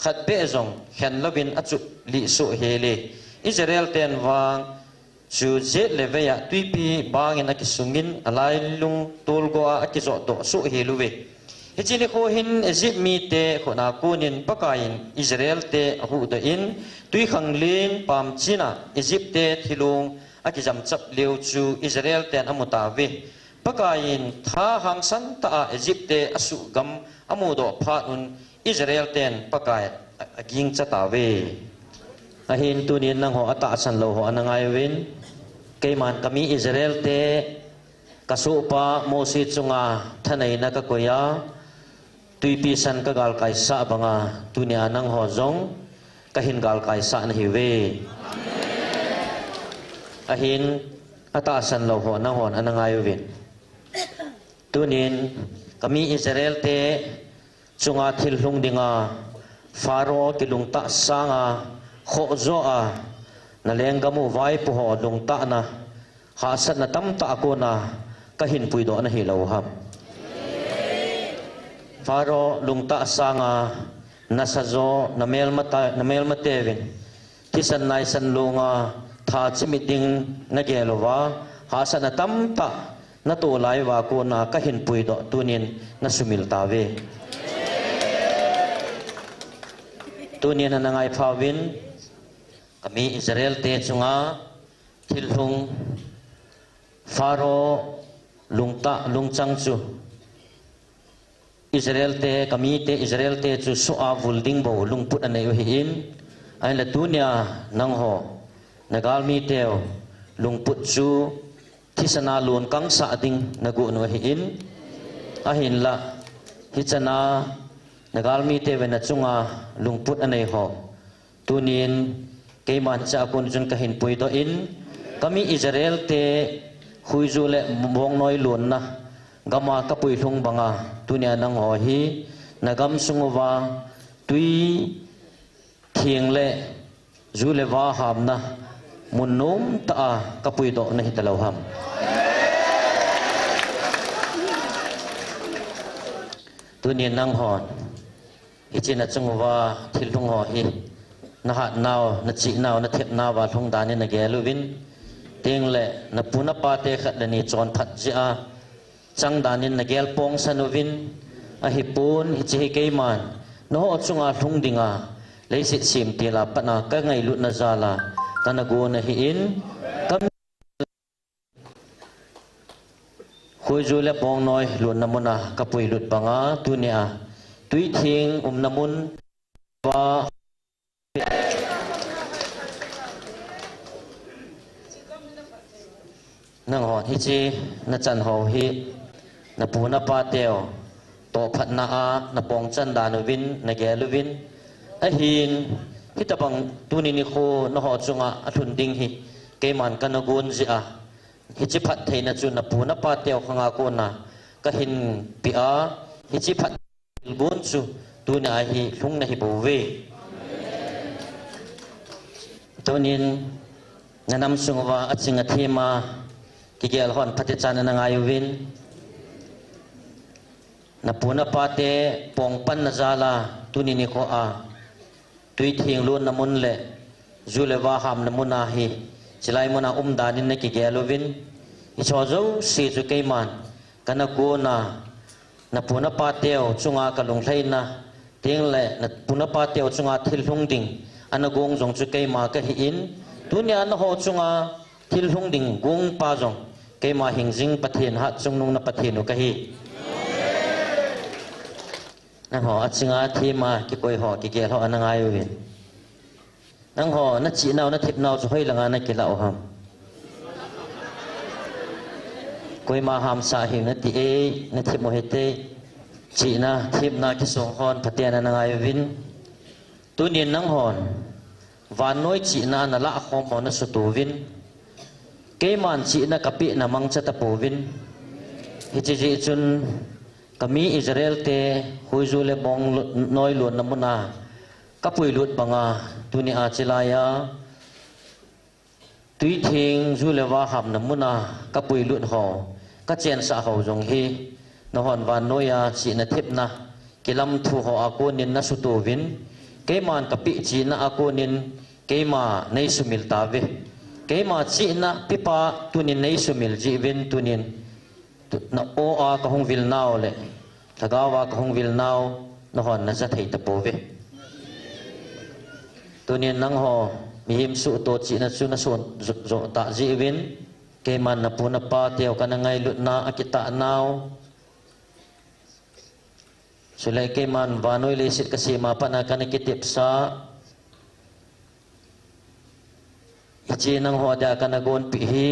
ขัดเบจงเข็นลบินอจุลิสุเฮเลอิสราเอลเตนวางจูเจเลเวียตุยปีบางอินอากิสุงินลายลุงตูลโกอากิจโดสุเฮลุเวฮิจิลิโคหินอียิปต์มีเตขนากูนินปะกายินอิสราเอลเตหูดอินตุยขังลินปามจีนาอียิปต์เตทิลุงอากิจำจับเลียวจูอิสราเอลเตนอมุตาเวปะกายินท่าหังสันตาอียิปต์เตอสุกัมอมุดอพานุนอิสราเอลเตนปะกายกิงจัตาเวอาหินตุนินนังหัวตาสันโลหัวนังไอวินเกมันกามีอิสราเอลเตกสุปะโมซิจุงาทนายนักกุยาตุยปีสันกกาลไกสะบังาตุนียนังหอจงกหินกาลไกสะนหิเวอหินอัตาสันโลหัวนังหัวนังไอวินตุนินกามีอิสราเอลเตจุงาทิลลุงดิงาฟาโรกิลุงตะสังาโคโจอานาเลงกามูไว้ปุหอลุงตะนะหาสันนตัมตะโกนากหินปุยโดนะฮิลาวฮับฟาโรลุงตะสังานาซาโจนาเมลมาเตวินที่สันนายสันลุงาทาจิมิดิงนาเกลวาหาสันนตัมตะนาตัวไลวาโกนากหินปุยโดตุนินนาสุมิลตาเวตุนินนังไอฟาวินกมีอิสราเอลเตจุงาทิลหุงฟาโรลุงตะลุงจังจูอิสราเอลเตกมีเตอิสราเอลเตจูสุอาวุลดิงโบลุงพุทธในอุหินไอละตุเนียนังโฮนกาลมีเตวลุงพุทธจูทิศนาลุนกังสะดิงนกุนอุหินอหินละทิศนานกาลมีเตเวนจุงาลุงพุทธในโฮตุนินเกมันจะกุนจุนกหินปุยโตอินกมีอิสราเอลเตคุยจูเลมองน้อยหลุนนะกามากปุยลุงบังอาตุเนียนังหอฮีนกามสุงวาตุยเทียงเลจูเลวาหามนะมุนนุมตากปุยโตนะฮิตะลาวหามตุเนียนังหอนฮิจินะจุงวาทิลุงหอฮีนะฮะนาวนะจินาวนะเทปนาวาทงดานินะเกลุวินเตียงเละนะปุนะปาเตขัดนี่จอนทัดจิอาจังดานินะเกลปองสนุวินอหิปูนฮิจิฮิเกมันนะฮอจุงอาทงดิงาเลยสิสิมเตลาปนะกะไงลุนะซาลาตะนะกูนะฮิอิน คุยจูเลปองน้อยหลุนน้ำมันกับปุยหลุดปังอาตุเนียตุยทิ้งน้ำมันว่านังหอที่จีนัจันหอฮีนับปูนับปาเตียวโตพัดนาอานับปองจันดานุวินนักแกลุวินไอหินที่ตะบังตุนินิโคนหอจุงอาทุนดิงฮีเกมันกันนกุนจีอาฮิจิพัดเทนจุนนับปูนับปาเตียวขงาโกนาก็หินปีอาฮิจิพัดบุญจูตุนอาฮีลุงนาฮิบูเวตัวนี้นำสุงว่าอัจฉริยะเทมากิเกลฮอนพัฒจานนังอายุวินนับปูนับปาเตปองปันนจาลาตุนินิโคอาตุยทิ้งล้วนน้ำมันเละจูเลวาหามน้ำมันอาฮีจิไลมันอาดานินในกิเกลวินอิชอจูสีจุเกมันกันนักกูนานับปูนับปาเตวจุงอากะลงไทยนะทิ้งเละนับปูนับปาเตวจุงอาทิลหงดิ่งอันนักกูงจงจุเกมากะฮิอินตุนีอันนักโหจุงอาทิลหงดิ่งกุงปาจงเกมาหิงจิงปะเทนหัดจงนุงนับปะเทนุกะฮีนังหออัจฉริยะที่มากิโกยหอกิเกลหออันนังอายุวินนังหอนัดจีนาวนัดทิพนาวจะให้ละงานนักกิลาอหามกวยมาหามสาหินัดตีเอนัดทิพโมเหเตจีนาทิพนาคิสงหอนพัทยานังอายุวินตุนินนังหอนวานน้อยจีนานัละขอมหอนัสตูวินเกมันจีนากะปินามังจัตปูวินฮิจิจิจุนกมีอิสราเอลเตฮุยจูเลบองน้อยหลวนน้ำมุนากะปุยหลุดบังอาตุนีอาจิลายาตุยทิ้งจูเลวาหับน้ำมุนากะปุยหลุดหอกะเจนสะเขาจงฮีนหอนวานน้อยจีนทิพนะกิลัมทูหออากูนินนัสุตูวินเกมันกะปิจีนาอากูนินเกมาในสุมิลตาเวเกมาจีนะปิปาตุนินในสุมิลจีวินตุนินna o a ka hong vil naw le thagawa ka hong vil naw na hon na sa thei tapo ve tunin nang ho mihim su to chi na chu na son zo ta ji win ke man na puna pa teo kana ngai lut na akita naw sulai ke man vanoi le sit kasi ma pa na kana kitip sa ichi nang ho da kana gon pi hi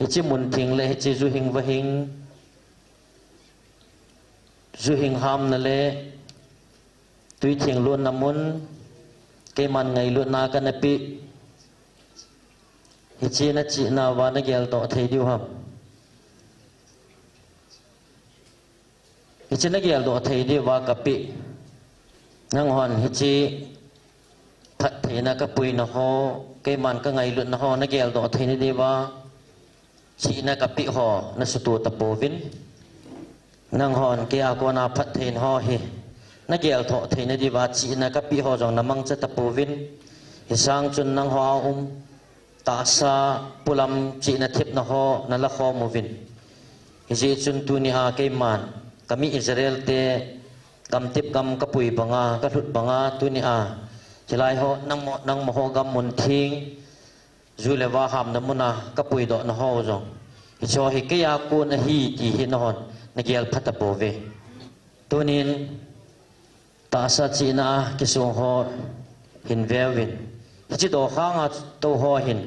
hichi mun thing le hichi zu hing wa hing zu hing ham na le tui thing luon namun ke man ngai luon na ka na pi hichi na chi na wa na gel to thei diu ham hichi na gel do thei di wa ka pi nang hon hichi phat thei na ka pui na ho ke man ka ngai luon na ho na gel do thei ni di waชีนักปิหอนัสตูตะโปวินนังหอนเกียกวนาพัดเทนหอเฮนักเกลทอเทนดีวาชีนักปิหอจงน้ำมังจะตะโปวินฮิสังจุนนังหอตาซาปุลัมชีนัทิพนหอนัลขอมูวินฮิจิจุนตุนิอาเกมันกามีอิสราเอลเตกำทิพกำกะปุยบังอาก็หลุดบังอาตุนิอาจะไล่หอนังมโหกำมุนทิ้งจูเลวาหามน้ำมุนากะปุยดอกนหอจงฮิชอฮิกยากูนฮีกีฮินหอนนักเกลพัตตะโปเวตัวนี้ตาสัจจีนากิสงหอหินเววินฮิจิโตข้างโตหอหิน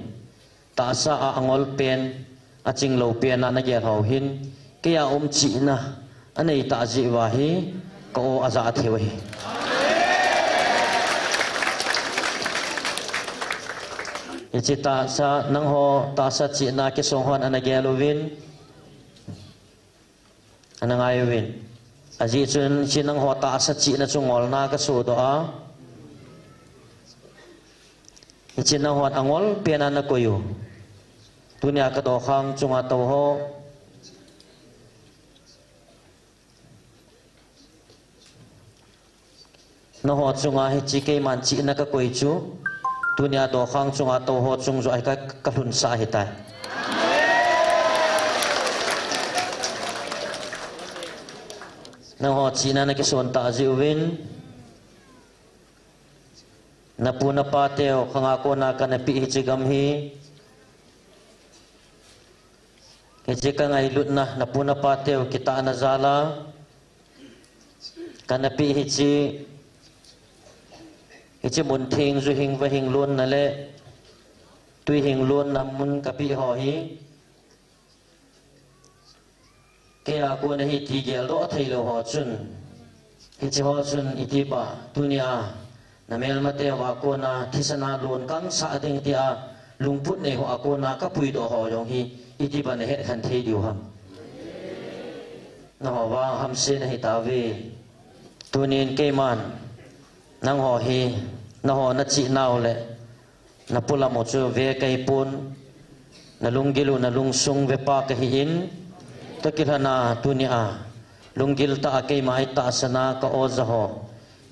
ตาสะอังอลเป็นอจิงโลเปียนนักเกลหอหินกยาจีนาอันนี้ตาจีวาฮีก็อาจาเทวฮีจิตาสะนังโหตาสะจีนาคิสงหอนอันเกลวินอันนังอายุวินอาจีจุนชินังโหตาสะจีนาจงอลนากสูดอาจินังโหอังอลเปียนันนักอยู่ตุนียากระโดดข้างจงอาโตโหนโหจงอาฮิจิเกมันจีนักกุยจูตุนียาโดข้างจงอาโตโหจงจอยกะลุนสาหิตายนังหอจีนานักส่วนตาจิวินนับปูนับปาเตวข้างอาโกนากันปิฮิจิกัมฮี Ije ka ngai lut na napuna pateu kita anazala kanapi hichi mun thing zu hing va hing lun na le tui hing lun namun kapi ho hi ke a ko na hi ti gel do thai lo ho chun hichi ho chun itiba dunia na mel mate wa ko na thisana lun kang sa ding tia lungput ne ho ko na ka pui do ho yong hi itiba ne het khan thei diu ham na ho wa ham se na hi ta ve tunin ke man nang ho hi na ho na chi naw le na pula mo chu ve kai pun na lunggilu na lungsung ve pa ka hi in takilhana tunia lunggil ta kai mai ta sana ka o za ho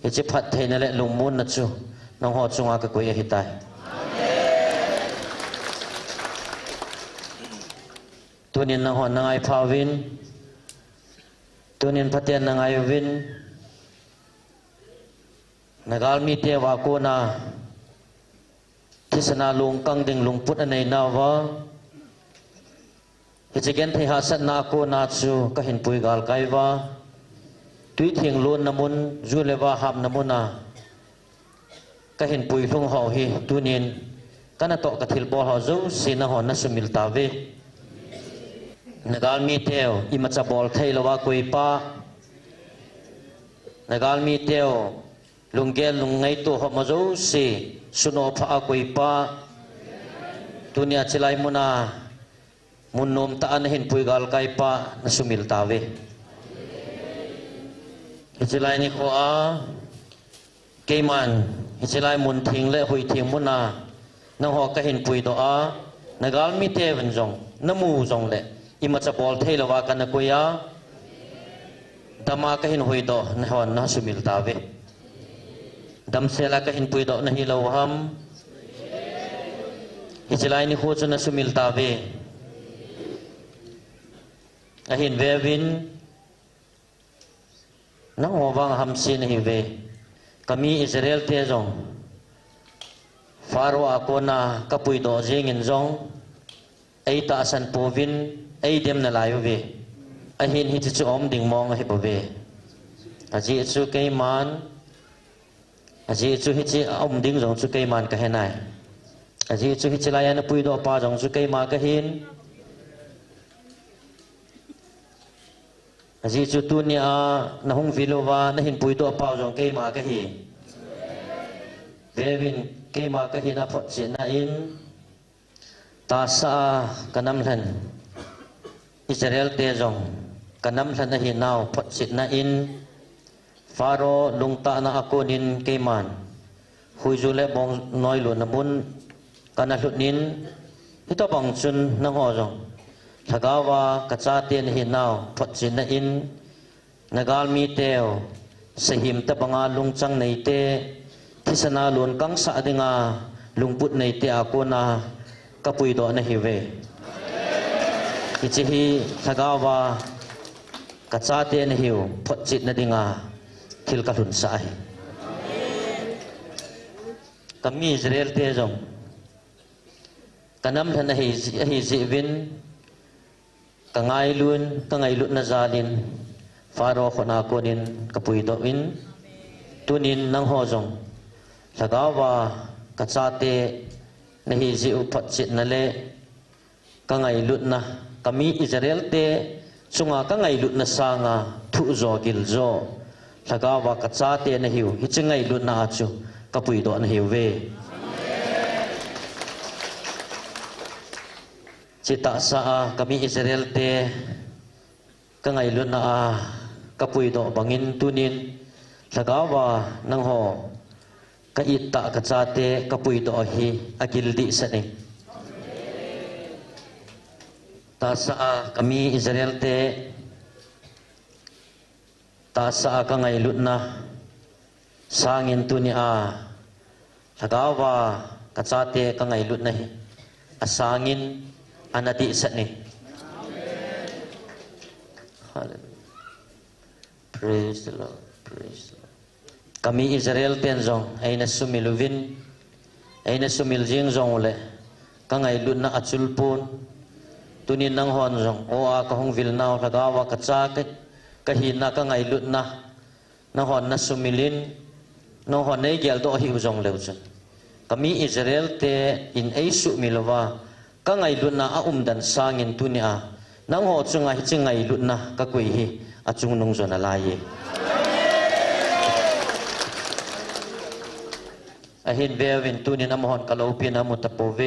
hi chi phat thei na le lungmun na chu nang ho chunga ka koi hi tai tunin nang ho nangai phawin tunin phatyan nangai win nagal mi te wa ko na thisana lung kang ding lungput anei na wa hichigen thei ha sat na ko na chu ka hin pui gal kai wa tui thing lun namun zu lewa ham namuna ka hin pui hlung ho hi tunin kana to ka thil bol ho zo sina ho na sumil ta ve nagal mi teo imacha bol thei lawa koi pa nagal mi teo lunggel lungai to ho mazo se suno pha koi pa dunia chilai muna munnom ta an hin pui gal kai pa na sumil ta ve hichilai ni ko a keiman hichilai mun thing le hui thing muna na ho ka hin pui do a nagal mi te ven jong namu jong le imacha bol thei lawa kana ko ya dama ka hin hui do na ho na sumil ta ve dam sela ka hin pui do na hi lo ham hichilai ni ho chu na sumil ta ve a hin ve win na ho wang ham sin hi ve kami Israel te jong faro akona ka pui do jing in jong ai ta san povin ai dem na lai ve a hin hi chu om ding mong hi bo ve a ji chu kai man aji chu hi chi om ding jong chu kai man ka henai aji chu hi chilaya na pui do pa jong chu kai ma ka hin aji chu tu ni a na hung vilowa na hin pui do pa jong kai ma ka hi devin kai ma ka hi na phot chin na in ta sa kanam hlan Israel te jong kanam hlan na hi naw phot chin na in faro lungta na akonin keiman huizule bong noi lu namun kana hlunin hito bang chun na ho jong thagawa kacha ten hi naw photchin na in nagal mi teo sahim ta banga lungchang nei te thisana lun kang sa dinga lungput nei te akona kapui do na hi ve ichi hi thagawa kacha ten hiu photchit na dinga thil ka hlun sai kami Israel te jong kanam than hi ji win ka ngai lut na zalin faro khona konin kapui do win tunin nang ho jong lagawa ka chate na hi ji uphat chit na le ka ngai lut na kami Israel te chunga ka ngai lut na sanga thu zo gil zo lagawa ka chate na hiu hi chingai lut na chu kapui do na hiu ve chita sa kami Israel te ka ngai lut na a kapui do bangin tunin lagawa nang ho ka ita ka chate kapui do hi agil di sa ni ta sa kami Israel te ta sa ka ngai lut na sangin tu ni a lagawa ka chate ka ngai lut na hi asangin anati sa ni hallelujah praise the Lord kami Israel ten jong ay na sumiluvin ay na sumiljing jong le ka ngai lut na achulpun ตุนินนังฮอนจงโออากะฮงวิลนาวทะกาวากะจากะหินนะกะไงลุดนะนังฮอนนะสุมิลินนังฮอนในเกลโตหิวจงเลวจนกะมีอิสราเอลเตอินไอสุมิลวากะไงลุดนะอะดันซางินตุนีอานังฮอจุงะหิจิไงลุดนะกะกุยหิอะจุงนงจนอะลายอะหินเววินตุนินอะมฮอนกะโลปินะมุตะโปเว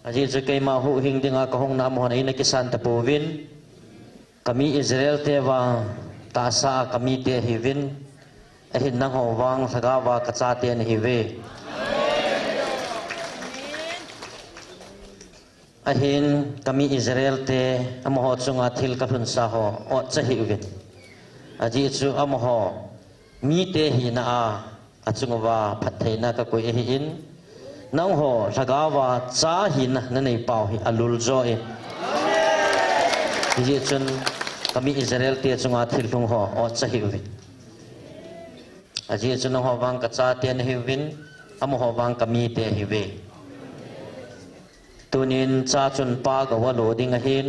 aji jekai ma hu hing dinga ka hong nam hon ina kisan tapowin kami Israel te wa ta sa kami te hivin ahin nang ho wang sagawa ka cha te ni hiwe ahin kami Israel te amho chunga thil ka hun sa ho o cha hi win aji chu amho mi te hi na a achungwa phatheina ka koi hi in nang ho sagawa cha hin na nei pau hi alul zo e ji chun kami Israel te chunga thil lung ho o cha hi win aji chun ho wang ka cha te ni win am ho wang kami te hi we tunin cha chun pa ga wa lo ding a hin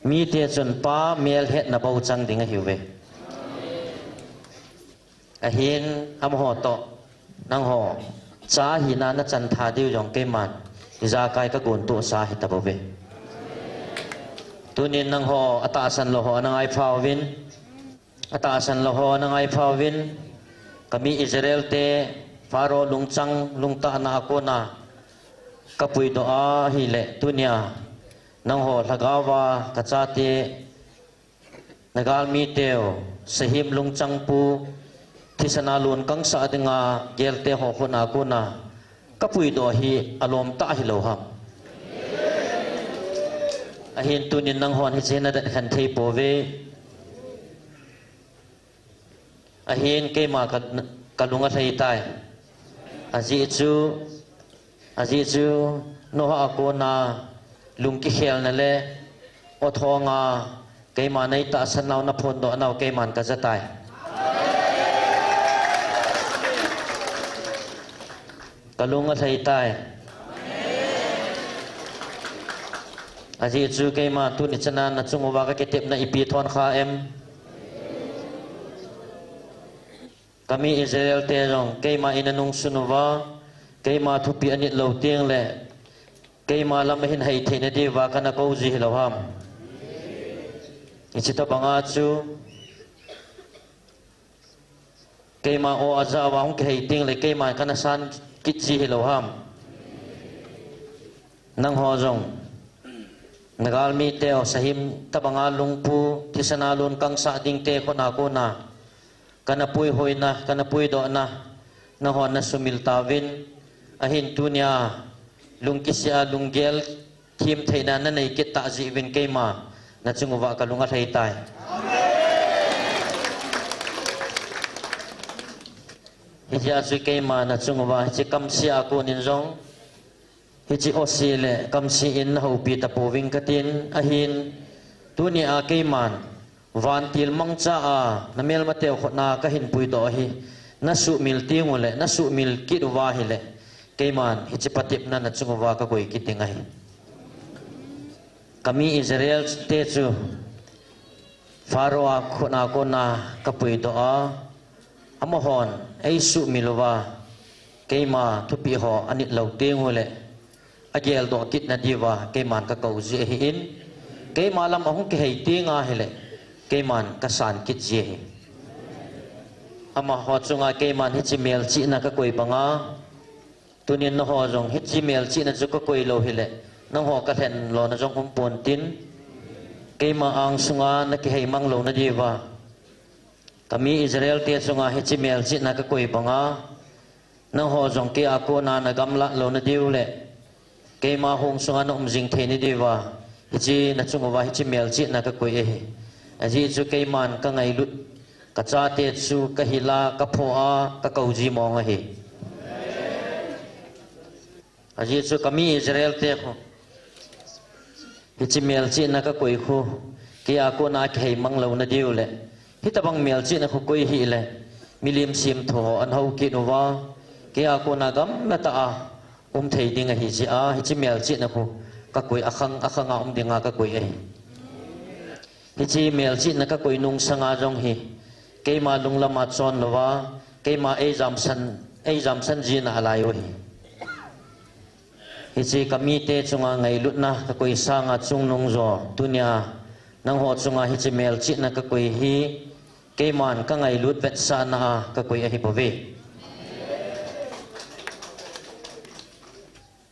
mi te chun pa mel het na bau chang ding a hi we ahin am ho to nang ho cha hina na chan tha diu jong ke man za kai ka gon to sa hi ta be tunin nang ho ata san lo ho nang ai phawin ata san lo ho nang ai phawin kami Israel te faro lungchang lungta na ko na kapui do a hi le tunia nang ho lagawa ka cha te nagal mi teo sahim lungchang pu tisana lun kang sa dinga gelte ho khona kuna kapui do hi alom ta hi lo ham ahin tunin nang hon hi chena da khan thei po ve ahin ke ma ka lunga thei tai aji chu no ha ko na lung ki khel na le o thonga ke ma nei ta sanau na phon do naw ke man ka zatai kalunga thai tai aji chu ke ma tu ni chana na chungwa ka ketep na ipi thon kha em kami Israel te rong ke ma inanung sunuwa ke ma thupi anit lo tiang le ke ma lam hin hai the na di wa kana ko ji lo ham ichita banga chu ke ma o aza wa hong ke hai ting le ke ma kana san kit ji lo ham nang ho jong nagal mi teo sahim tabanga lungpu tisana lun kang sa ding te ko na kana pui hoina kana pui do na ho na sumil tawin ahin tunia lungkisya lunggel kim theina na nei kit ta ji win ke ma na chungwa ka lunga thai tai hiji asu ke ma na chungwa chi kam sia ko nin jong hiji osile kam si in ho pi ta po wing katin ahin tuni a ke man van til mangcha a na mel ma teu khona ka hin pui do hi na su mil tingole na su mil kit wa hi le ke man hiji patip na na chungwa ka koi kiting ai kami Israel te chu faroa khona ko na ka pui do a amahon ai su milwa keima thupi ho anit lo tengole agel do kit na diwa keiman ka kau je hi in keima lam ahung ke hei tinga hele keiman ka san kit je ama ho chunga keiman hi chimel chi na ka koi banga tunin no ho jong hi chimel chi na chu ka koi lo hele nang ho ka then lo na jong pon tin keima ang sunga na ke hei mang lo na diwa kami Israel te sunga hechimel chi na ka koi banga nang ho jong ke ako na gamla lo na diule ke ma hong sunga no umjing the ni diwa hichi na chungwa hechimel chi na ka koi e aji chu ke man ka ngai lut ka cha te chu ka hila ka phoa ka kauji mong a hi aji chu kami Israel te kho hechimel chi na ka koi khu ke ako na ke mang lo na diule hitabang mel chi na khu koi hi le milim sim tho an ho ki no wa ke aku nagam nata a thei ding a hi chi a hi chi mel chi na khu ka koi akhanga dinga ka koi ai hi chi mel chi na ka koi nung sanga jong hi ke ma lung lama chon lawa ke ma exam san ji na alai hi hi chi kami te chunga ngai lut na ka koi sanga chung nung zo tunia nang ho chunga hi chi mel chi na ka koi hi ke man ka ngai lut vet sa na ka koi hi bo ve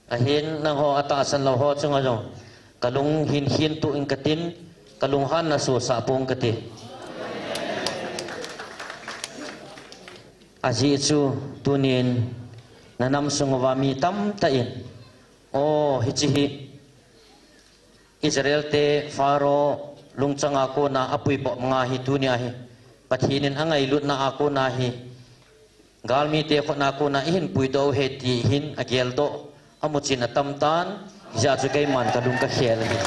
ahin nang ho ata san lo ho chunga jong kalung hin tu ing katin kalung han na su sa pong kati aji chu tunin nanam sungwa mi tam ta in o hichi Israel te faro lungchanga ko na apui bo nga hi tunia hi pathinin angai lut na ako na hi galmi te kho na ko na hin pui do he ti hin agel do amuchin atam tan ja chu kai man ka dung ka khel hi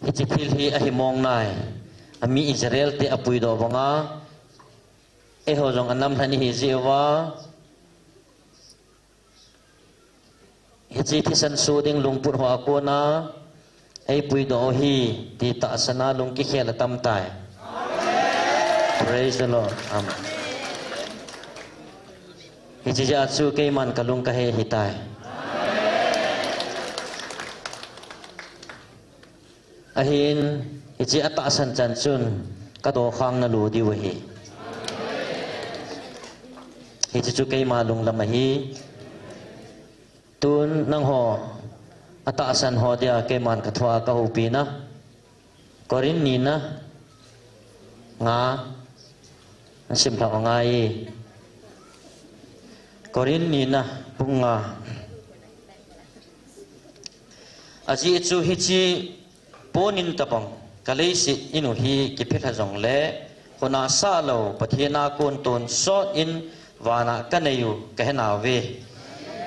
hichi thil hi a hi mong nai ami Israel te apui do banga e ho jong anam thani hi jewa hichi thisan su ding lungput ho ako na ai pui do hi ti ta sana lung ki khel tam tai praise the Lord amen hichi ja chu ke man kalung ka he hitai ahin hichi ata san chan chun ka do khang na lu di hi hichi chu ke ma lung lam hi tun nang ho ata san ho dia ke man ka thwa ka hu pi na korin ni na nga sim tha ngai korin ni na punga aji chu hi chi ponin tapang kalei si inu hi ki phetha jong le khona sa lo pathina kon ton so in wana kanayu kahna ve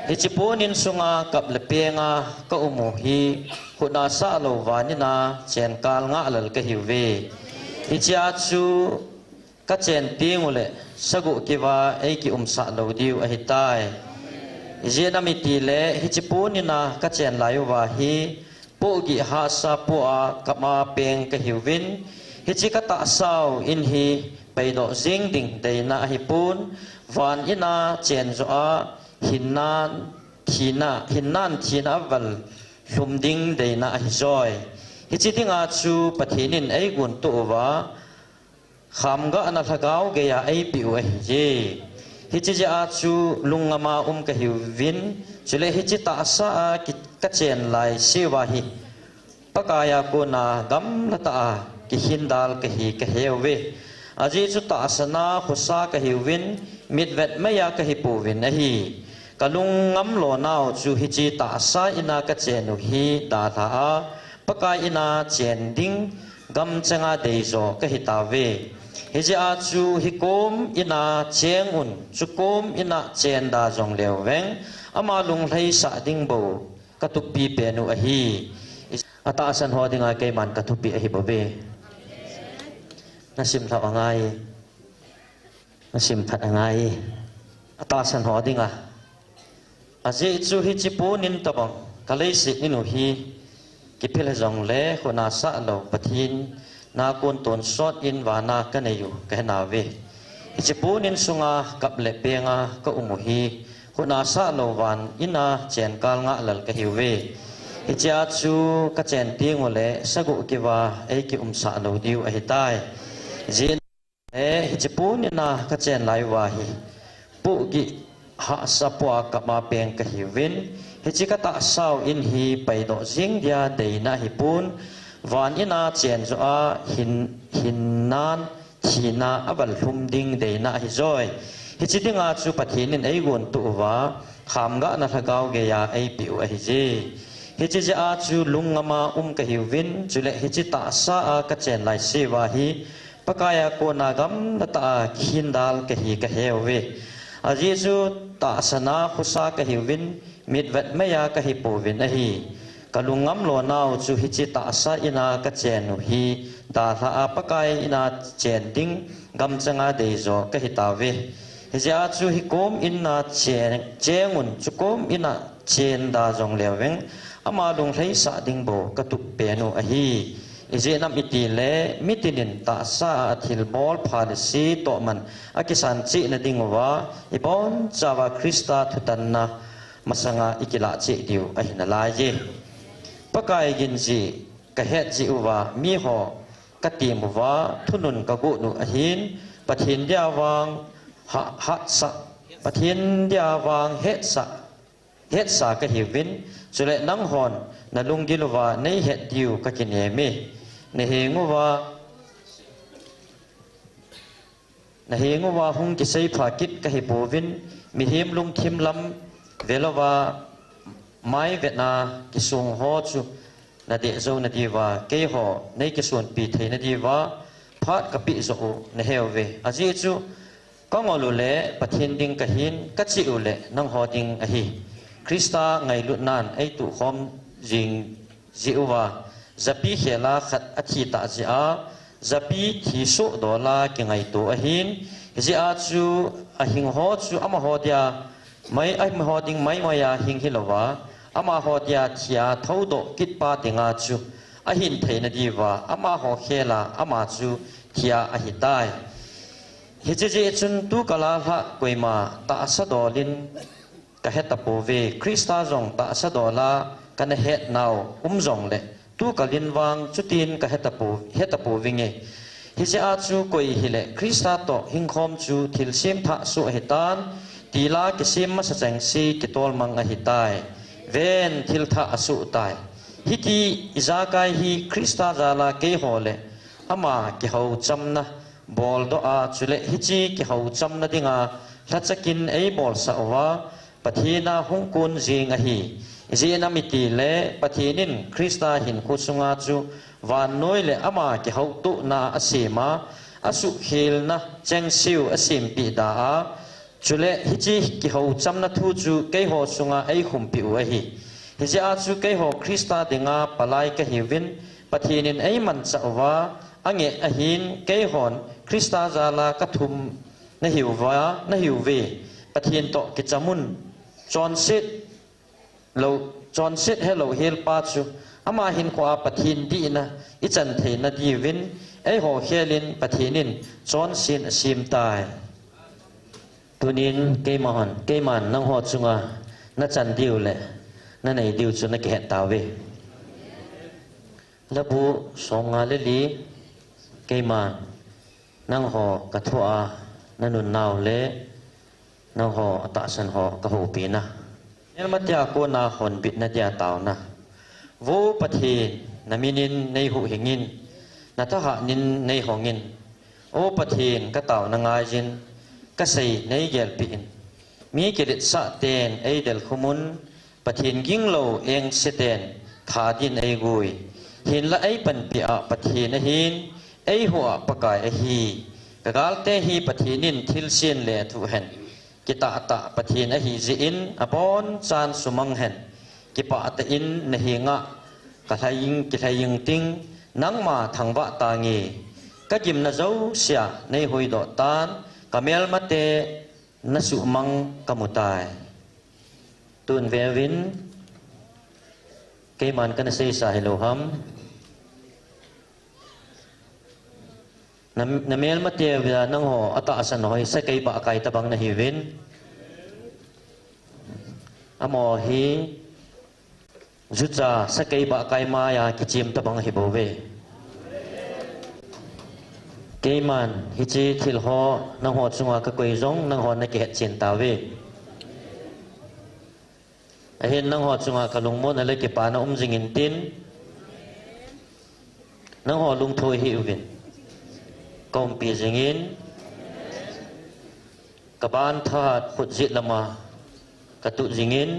hi chi ponin sunga kap le penga ka umu hi khona sa lo wanina chen kal nga lal ka hi ve hi cha chu ka chen tingule sagu kiwa ai ki sa lo diu a hi tai je na mi ti le hi chi ponina ka chen lai wa hi po gi ha sa po a kama peng ka hi win hi chi ka ta sau in hi pai do jing ding dei na hi pun van ina chen zo a hinnan thina wal hlum ding dei na hi joy hi chi tinga chu pathinin ai gun tu wa khamga ana thagau ge ya ai piu ai je hi chi ja chu lungama ka hi win chule hi chi ta sa ki ka chen lai siwa hi pakaya ko na gam la ta ki hindal ka hi ka hewe aji chu ta sana khusa ka hi win mitvet maya ka hi pu win a hi kalung ngam lo naw chu hi chi ta sa ina ka chenu hi da tha a pakai ina chen ding gam changa dei zo ka hi ta ve hi ji a chu hi kom ina cheng un chu kom ina chen da jong lew weng ama lung hlei sa ding bo ka tu pi pe nu a hi ata san ho dinga ke man ka tu pi a hi bo be nasim tha angai nasim phat angai ata san ho dinga aje chu hi chi ponin tabang kalei si inu hi ki phel jong le khona sa lo pathin na kon ton sot in wana ka nei yu ka na ve hi chi ponin sunga kap le penga ka umu hi khona sa lo wan ina chen kal nga lal ka hi ve hi cha chu ka chen ting ole sagu ki wa ai ki sa lo diu a hi tai jin e hi chi ponina ka chen lai wa hi pu gi ha sapwa ka ma peng ka hi win hi chi ka ta sau in hi pai do jing dia dei na hi pun van ina chen zo a hinnan thina abal hlum ding dei na hi joy hi chi dinga chu pathin in ai gon tu wa khamga na thagau ge ya ai piu a hi je hi chi ja chu lungama ka hi win chule hi chi ta sa a ka chen lai se wa hi pakaya ko na gam na ta khindal ka hi ka hewe aji chu ta sana khusa ka hi win mitvet maya ka hi po win a hi kalungam lo naw chu hi chi ta sa ina ka chen nu hi ตาทาปะกายอินาเจนติงกำจังอาเดโจกะหิตาเวฮิจาจูฮิโกมอินาเจงุนจุโกมอินาเจนดาจงเลวเวงอามาลงไทสะดิงโบกะตุกเปโนอะฮีอิเจนัมอิติเลมิตินินตาสาอธิลบอลพาลิซีโตมันอากิสันจินดิงวาอิบอนจาวาคริสตาทุตันนามาสังอาอิกิลาจิดิวอะหินาลายเยปะกายกินจิกะเฮดจิอุวามีหอกะติมวาทุนุนกะกุนุอะหินปะทินยาวางหะสะปะทินยาวางเฮดสากะหิวินสุเลนังหอนนาลุงกิลวาในเฮดดิวกะกินเฮมิในเฮงวาหุงกิไซภากิตกะหิปูวินมีหิมลุงทิมลำเวลวาไม้เวนากิสุงฮอจูนาเดโซนาดีวาเกยหอในกิส่วนปีเทนาดีวาพาดกะปิโซในเฮวเวอาจิจูก็งอลุเลปะเทนดิงกะหินกัจิอุเลนังหอดิงอะฮีคริสตาไงลุนานไอตุคอมจิงจิอุวาจะปีเขลาขัดอธิตาจิอาจะปีทีสุดอลากิไงตัวอะหินจิอาจูอะหิงหอจูอะมาหอดยาไม่ไอมาหอดิงไม่มายาหิงฮิลวาอามาหอดยาที่อาทาวโดกิดปาติงาจูอะหินเทนดีวาอามาหอเขลาอามาจูที่อาอะหิตายฮิจเจจุนตุกลาละกวยมาตาสะดอลินกะเฮตะโปเวคริสตาจงตาสะดอลากันเฮตนาวจงเลตุกลินวางจุตินกะเฮตะโปวิงเอฮิจอาจูกวยฮิเลคริสตาโตหิงคอมจูทิลซิมทะสุหิตานตีลากิซิมมะสะจังซีกิตอลมังอะหิตายเวนทิลทะอสุตายฮิติอิซากายฮิคริสตาจาลาเกโฮเลอามากิเฮาจัมนะบอลโดอาจุเลฮิจิกิเฮาจัมนะดิงาลัดจะกินไอบอลสะวาปะทีนาฮุงกุนจิงอะฮีจีนามิติเลปะทีนินคริสตาหินคุสุงาจูวานน้อยเลอามากิเฮาตุนาอสีมาอสุฮิลนะเจงซิวอสิมปิดาจุเลฮิจิกิเฮาจัมนะทูจูเกยโฮสุงาไอคุมปิวะฮีฮิจิอาจูเกยโฮคริสตาดิงาปลายกะฮิวินปะทีนินไอมันจะวาอังเงอหินเกยฮอนคริสตาจาลากะทุมนะหิววานะหิวเวปะทีนโตกิจามุนจอนซิดเฮโลเฮลปาจูอามาหินขวาปะทีนดีนะอิจันเทนดีวินไอโฮเฮลินปะทีนินจอนซินซิมตายตุนินเกยมันนังหอจุงานะจันดิวเลยนะไหนดิวจุนะเกะตาเวแล้วบุสองงาเลลีเกยมันนังหอกะทัวนันุนนาวเลนังหอตะสันหอกะโหปีนะเนี่ยมัดยาโกนาหอนบิดนัดยาตาวนะโวปะเทนะมินินในหูหิงินนะทหะนินในหองินโอปะเทนกะตาวนางาจินกะไสในเยลปีนมีกิริสะเตนไอเดลคุมุนปะเทนยิงโลเองเสเตนขาดินไอกุยหินละไอปันปีอะปะเทนหินไอหัวปะกายไอฮีกะกาลเตฮีปะเทนินทิลเซียนเลทุเห็นกิตาตะปะเทนไอฮีจีอินอปอนจานสุมังเห็นกิปะตะอินนะฮีงะกะทายิงติงนังมาทังวะตางีกะจิมนะเจ้าเสียในหุยดอตานกะเมลมะเตนะสุมังกะมุตายตุนเววินเกมันกันเซซาฮิโลฮัมna mel matia via nang ho ata asan hoi sa kai ba kai tabang na hiwin amo hi jucha sa kai ba kai ma ya kichim tabang hibowe keiman hichi thil ho nang ho chunga ka koi jong nang ho na ke chin tawe ahin nang ho chunga ka lungmon ale ke pa na jingin tin nang ho lung thoi hi uvinกอมปีจิงินกบานทาดพุทธิลมากตุจิงิน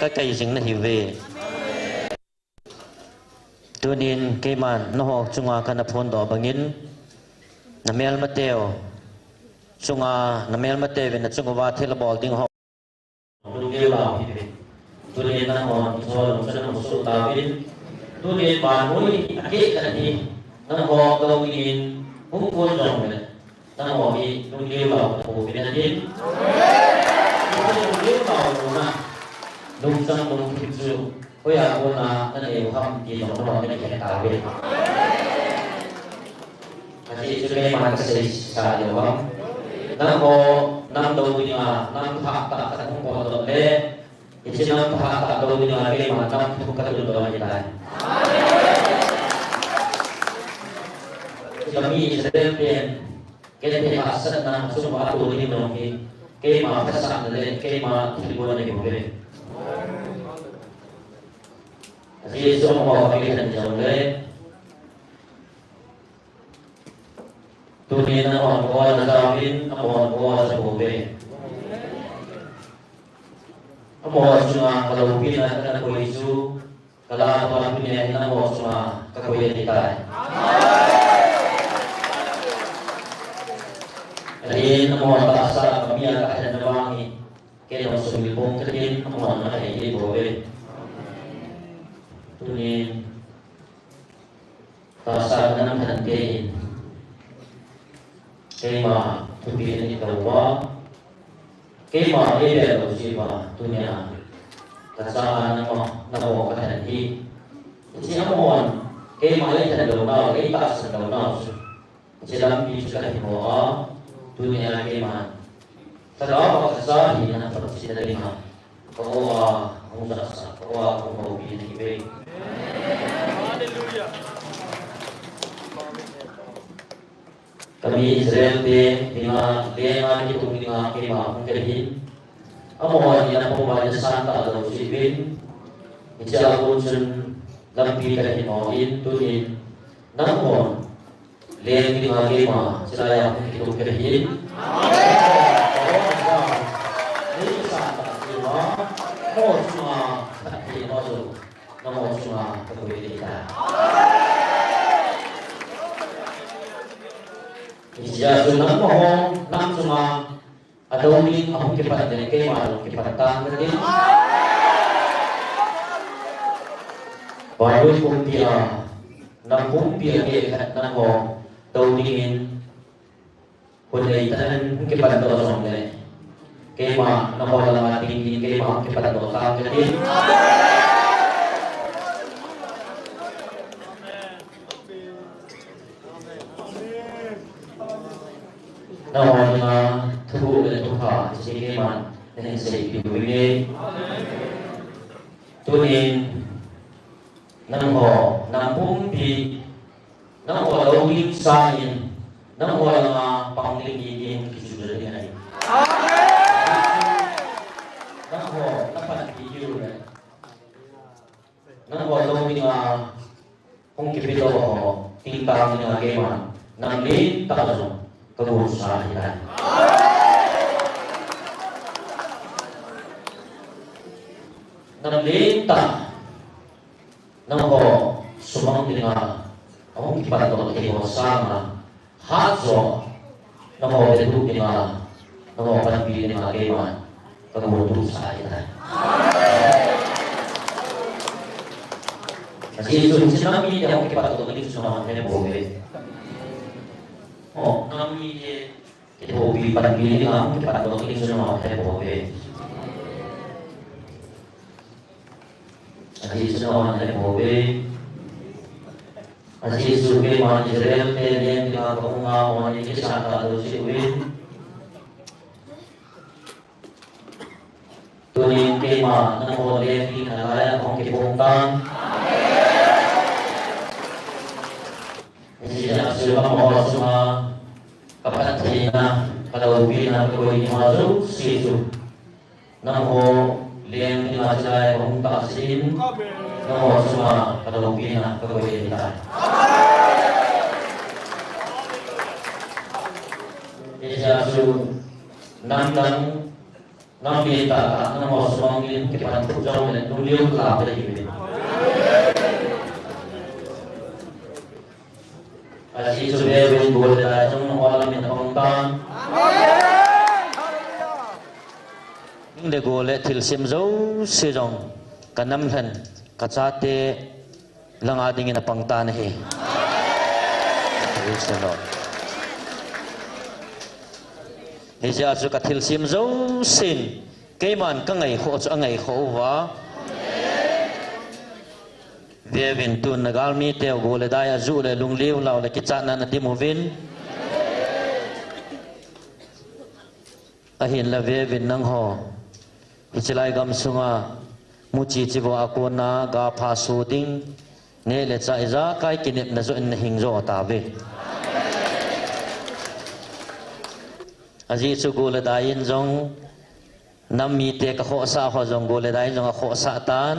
กะไกจิงนะหิเวตัวนินเกมันนหอกจุงากันพลดอบังินนะเมลมาเตวจุงานะเมลมาเตวินจุงวาเทลบอลดิงหอกตัวเกลาตัวนินนะหอกโซลงสนมุสุตาวินตัวนินบานมุยเกกันนี nang ho ko in hung ko jong le nang ho mi nung liu lao ko bin din nung liu lao na nung sang nung kim su ko ya ko na nan e ham ki jong no ne ke ta we kasi su ke man se sa yo ham nang ho nang do ni ma nang tha ta ta hung ko do le ichi nang tha ta do ni ma ke ma nang thu ka do do ma ji dai kami Israel pen kete asat na summa tu ni no ki ke ma phasa le ke ma thibona ne ke asi summa ke han jong le tu ni na on ko na da bin amon ko sa ko be amon sunga kalau bin na ko isu kala pa bin na mo sunga ka ko ye dikai Rin mo basa kami ang kahit na bangi kaya mo sumilpong karin mo na ay ibobe tunin basa na ng hantiin kaya ma tubirin ikaw ba kaya ma ibero siya tunya kasaan na mo kahanti siya mo kaya ma ay daw na kaya taas daw na siya lang bisa mo dunia keman. Kalau kesal ini nak terus dari mana? Kau merasa, kau mau pilih baik. Kami Israel dengan itu dengan keman mungkin. Amo ini nak membaca santa atau sibin. Ijal pun lampi kerja mauin tuin. Namun Lihat di mana saya itu kerjin. Ini sangat lima. Mau cuma tapi masuk. Mau cuma kemudian. Ia sudah mau nak cuma ada umi aku kepada dia malu kepada tangga dia. Baru kumpia, nak kumpia dia nak mau. Tau dingin Kudai tanan kepada dorong le kema namo dalam tinggi kema kepada dorong jadi namo na tuhu le tuha jadi kema dengan sei diwe tunin namo nampung di nang wala uling sain nang wala nga panglingin kisudah ni nang ho dapat video nang wala uling nga kung kipito ho tingtang ni nga keman nang lin takasong kabusahan yan nang lin tak nang ho sumang ni nga Ông kita tahu kita sama hazo, nama itu kita, nama orang pilih nama keman, kemudian saya. Jadi itu nami yang kita tahu itu semua kita boleh. Oh, nami kita boleh pada pilih nama kita tahu itu semua kita boleh. Jadi semua kita boleh. Así surge más Israel que la ponga o ni que saca los civil tunin tema na mo le ni kaya kung kipungtan Así ya sudah mo semua kapatid na kalawin na ko ni masuk situ na mo le ni masay kung tasin Namo semua kalau pina kepada kita. Yesus nandang nambita namo semua ingin kita berjuang dan dunia kelak dari Asih sudah berbuat dalam alam yang tentang. Inde gole til simzo sejong kanam than kacate lang ading na pangtan he Praise the Lord He ja chu ka thil sim zo sin ke man ka ngai kho chu ngai kho wa Ve vin tu nagal mi te go le dai azu le lung liu law le ki cha na na ti mo vin a hin la ve vin nang ho hi chilai gam sunga mu chi chi bo akona ga pha su ding ne le cha iza kai kinip na zo in hing zo ta ve aji chu go le dai in jong nam mi te ka kho sa ho jong go le dai jong a kho sa tan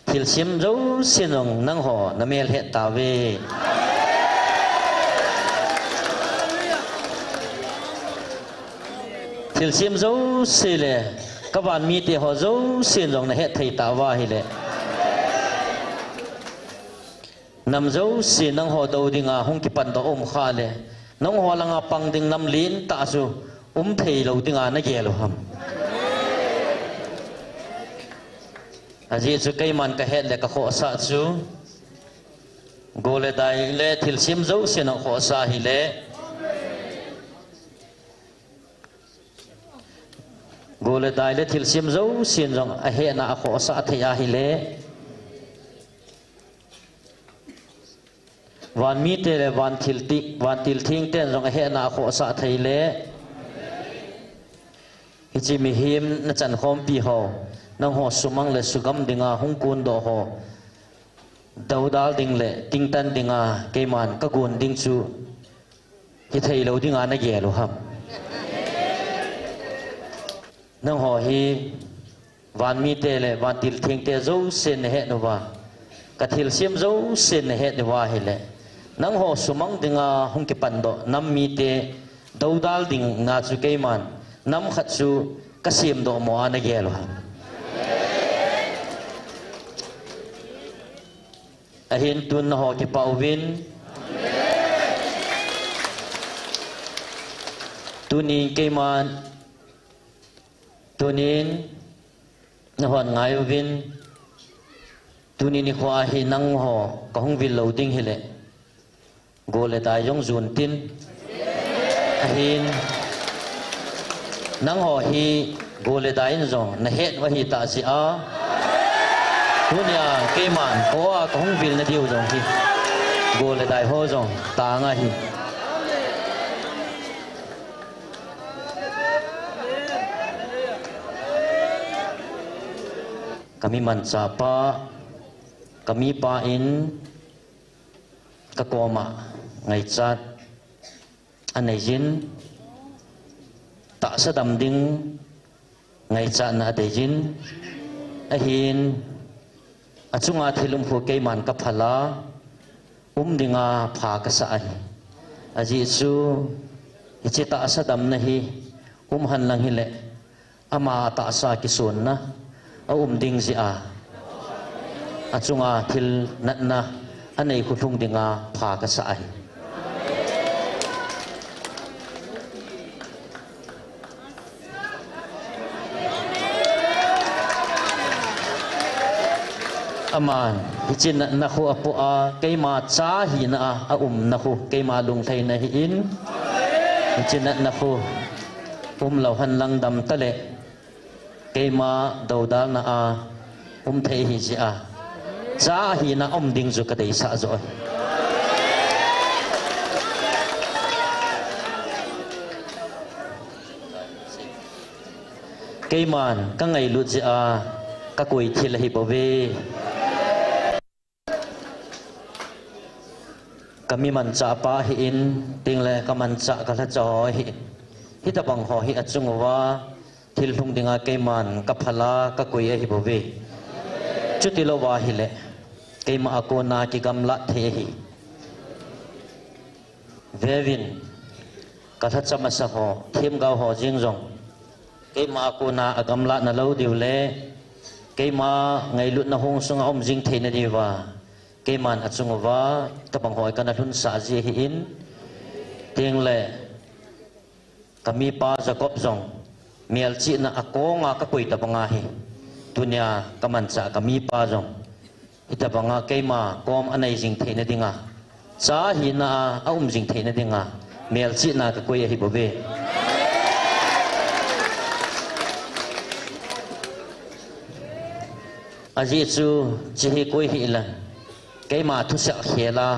Thil sim zo sinong nang ho na mel het ta ve Thil sim zo se le ka ban mi te ho zo sinong na het thai ta wa hi le Nam zo sin nang ho do dinga hong ki pan do om kha le nong ho langa pang ding nam lin ta su thei lo dinga na ge lo ham Aji chu kai man ka het le ka kho sa chu go le dai le thil sim zo sin kho sa hi le go le dai le thil sim zo sin jong a he na kho sa thaya hi le wan mi te le wan til thing ten jong a he na kho sa thai le hi chi mi him na chan khom pi ho nang ho sumang le sugam dinga hungkun do ho daudal ding le tingtan dinga keman ka gun ding chu hi thei lo dinga na ge lo ham nang ho hi wan mi te le wan til thing te zo sen he no wa ka thil sim zo sen he de wa hi le nang ho sumang dinga hung ki pan do nam mi te daudal ding nga chu keman nam khat chu ka sim do mo ana ge lo ham Ahin tun na ho ki pauvin tunin keman tunin na hon ngai vin tunin ni khwa hi nang ho ka hung vil loading hele go le dai yong zun tin ahin nang ho hi go le dai zong na het wa hi ta si a Dunia keman ko a kong vil na diu jong hi go le dai ho jong ta nga hi kami man cha pa kami pa in ka koma ngai chat anai jin ta sa dam ding ngai cha na de jin ahin Achunga thilum hu keman ka phala dinga pha ka sa ai aji chu hichita asadam na hi han lang hi le ama ta sa ki sun na ding si a achunga thil nat na anei khu thung dinga pha ka sa ai Aman hichin na khu apo a keima cha hi na a na khu keima lung thai na hi in hichin na khu lo han lang dam tale keima daudal na a thai hi ji a cha hi na ding zu ka dei sa zo keiman ka ngai lu ji a ka koi thil hi bo ve kami man cha pa hi in ting le ka man cha ka la cho hi ta bang ho hi achung wa thil hlung dinga keiman ka phala ka koi hi bo ve chuti lo wa hi le keima akona ki gamla the hi vevin ka tha chama sa ho thim gao ho jing jong keima akona agamla na lo diu le keima ngai lut na hong sunga jing the na diwa Keman at sunguwa tapang hoy ka na hun sa in ting le kami pa Jacob zong miel chi na ako nga kapoy tapang ahi tunya kaman sa kami pa zong ita banga keima kom anai jing theina dinga cha hi na jing theina dinga mel chi na ka koi hi bobe aji chu chi hi koi hi la keima thu sa khela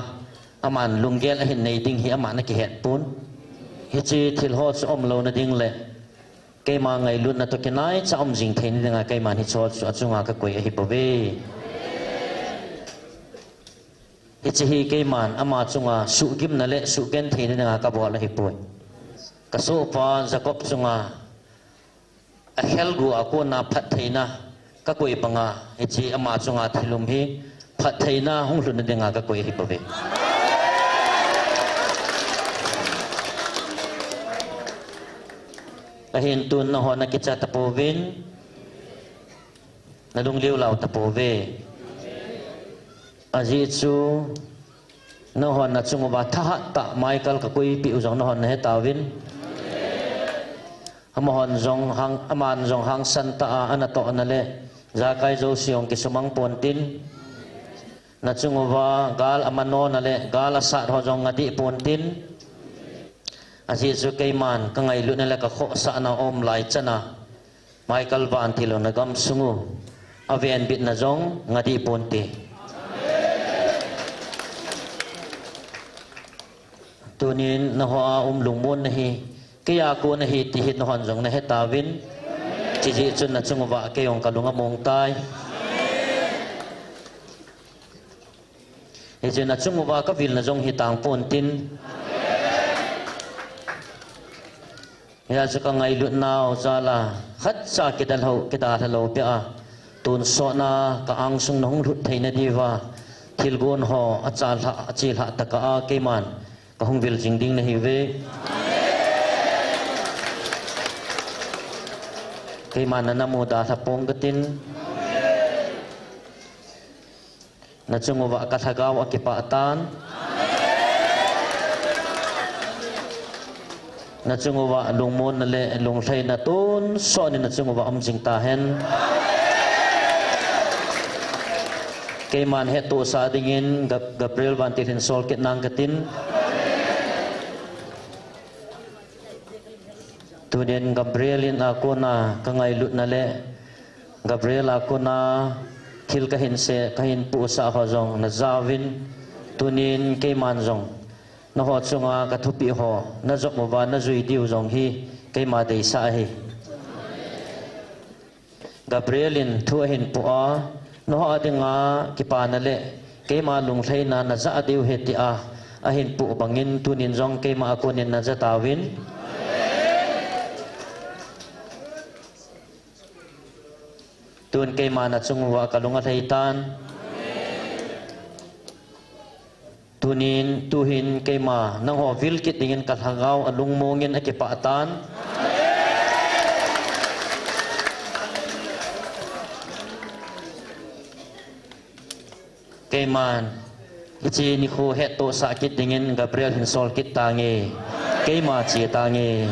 aman lunggel hin nei ding hi aman ki het pun hi chi thil ho chu om lo na ding le keima ngai lut na to kenai cha jing theina dinga keima hi chol chu achunga ka koi hi bobe hichi ke man ama chunga su gim na le su ken the na ka bol hi poi ka so pa jacob chunga a hel gu a ko na phat theina ka koi panga hichi ama chunga thilum hi phat theina hung lu na denga ka koi hi pove a hin tun na ho na ki cha ta povin na lung liu lau ta pove aji chu no hon na chung ba tha ta michael ka koi pi uzong no hon he tawin amahon jong hang aman jong hang san ta ana to anale za kai zo siong ki sumang pontin na chung ba gal amano na le gal sa ho jong ngadi pontin aji chu keiman ka ngai lu na le ka kho sa na om lai chana michael van thilo na gam sungu aven bit na jong ngadi ponti tunin na ho lungmon na hi kaya ko na hi ti hit na hon jong na he tawin chi ji chun na chung wa ke yong kalunga mong tai he je na chung wa ka vil na jong hi tang pon tin ya chu ka ngai lut nau cha la khat cha ki dal ho ki da thalo pe a tun so na ka ang sung nong rut theina diwa thil gon ho achal ha achil ha ta ka ke man ka hung vil jing ding na hi ve ke man na mo da tha pong ka tin na chung wa ka thagaw akipa tan na chung wa lungmon na le lung thlai na tun so ni na chung wa jing ta hen ke man he to sa dingin gabriel van tin sol ket nang ka tin tunin gabriel in ako na kangai lut na le gabriel ako na thil ka hin se ka hin pu sa ho jong na zawin tunin ke man jong na ho chunga ka thupi ho na jok mo ba na zui diu jong hi ke ma dei sa hi gabriel in thu hin pu a no ha dinga ki pa na le ke ma lung thlai na na za diu he ti a hin pu bangin tunin jong ke ma ako nin na za tawin tun ke mana chung wa kalunga thaitan tunin tuhin ke ma nang ho vil kit dingin ka thangau alung mongin ake pa tan ke man ichi ni khu he to sa kit dingin gabriel hin sol kit tangi ke ma chi tangi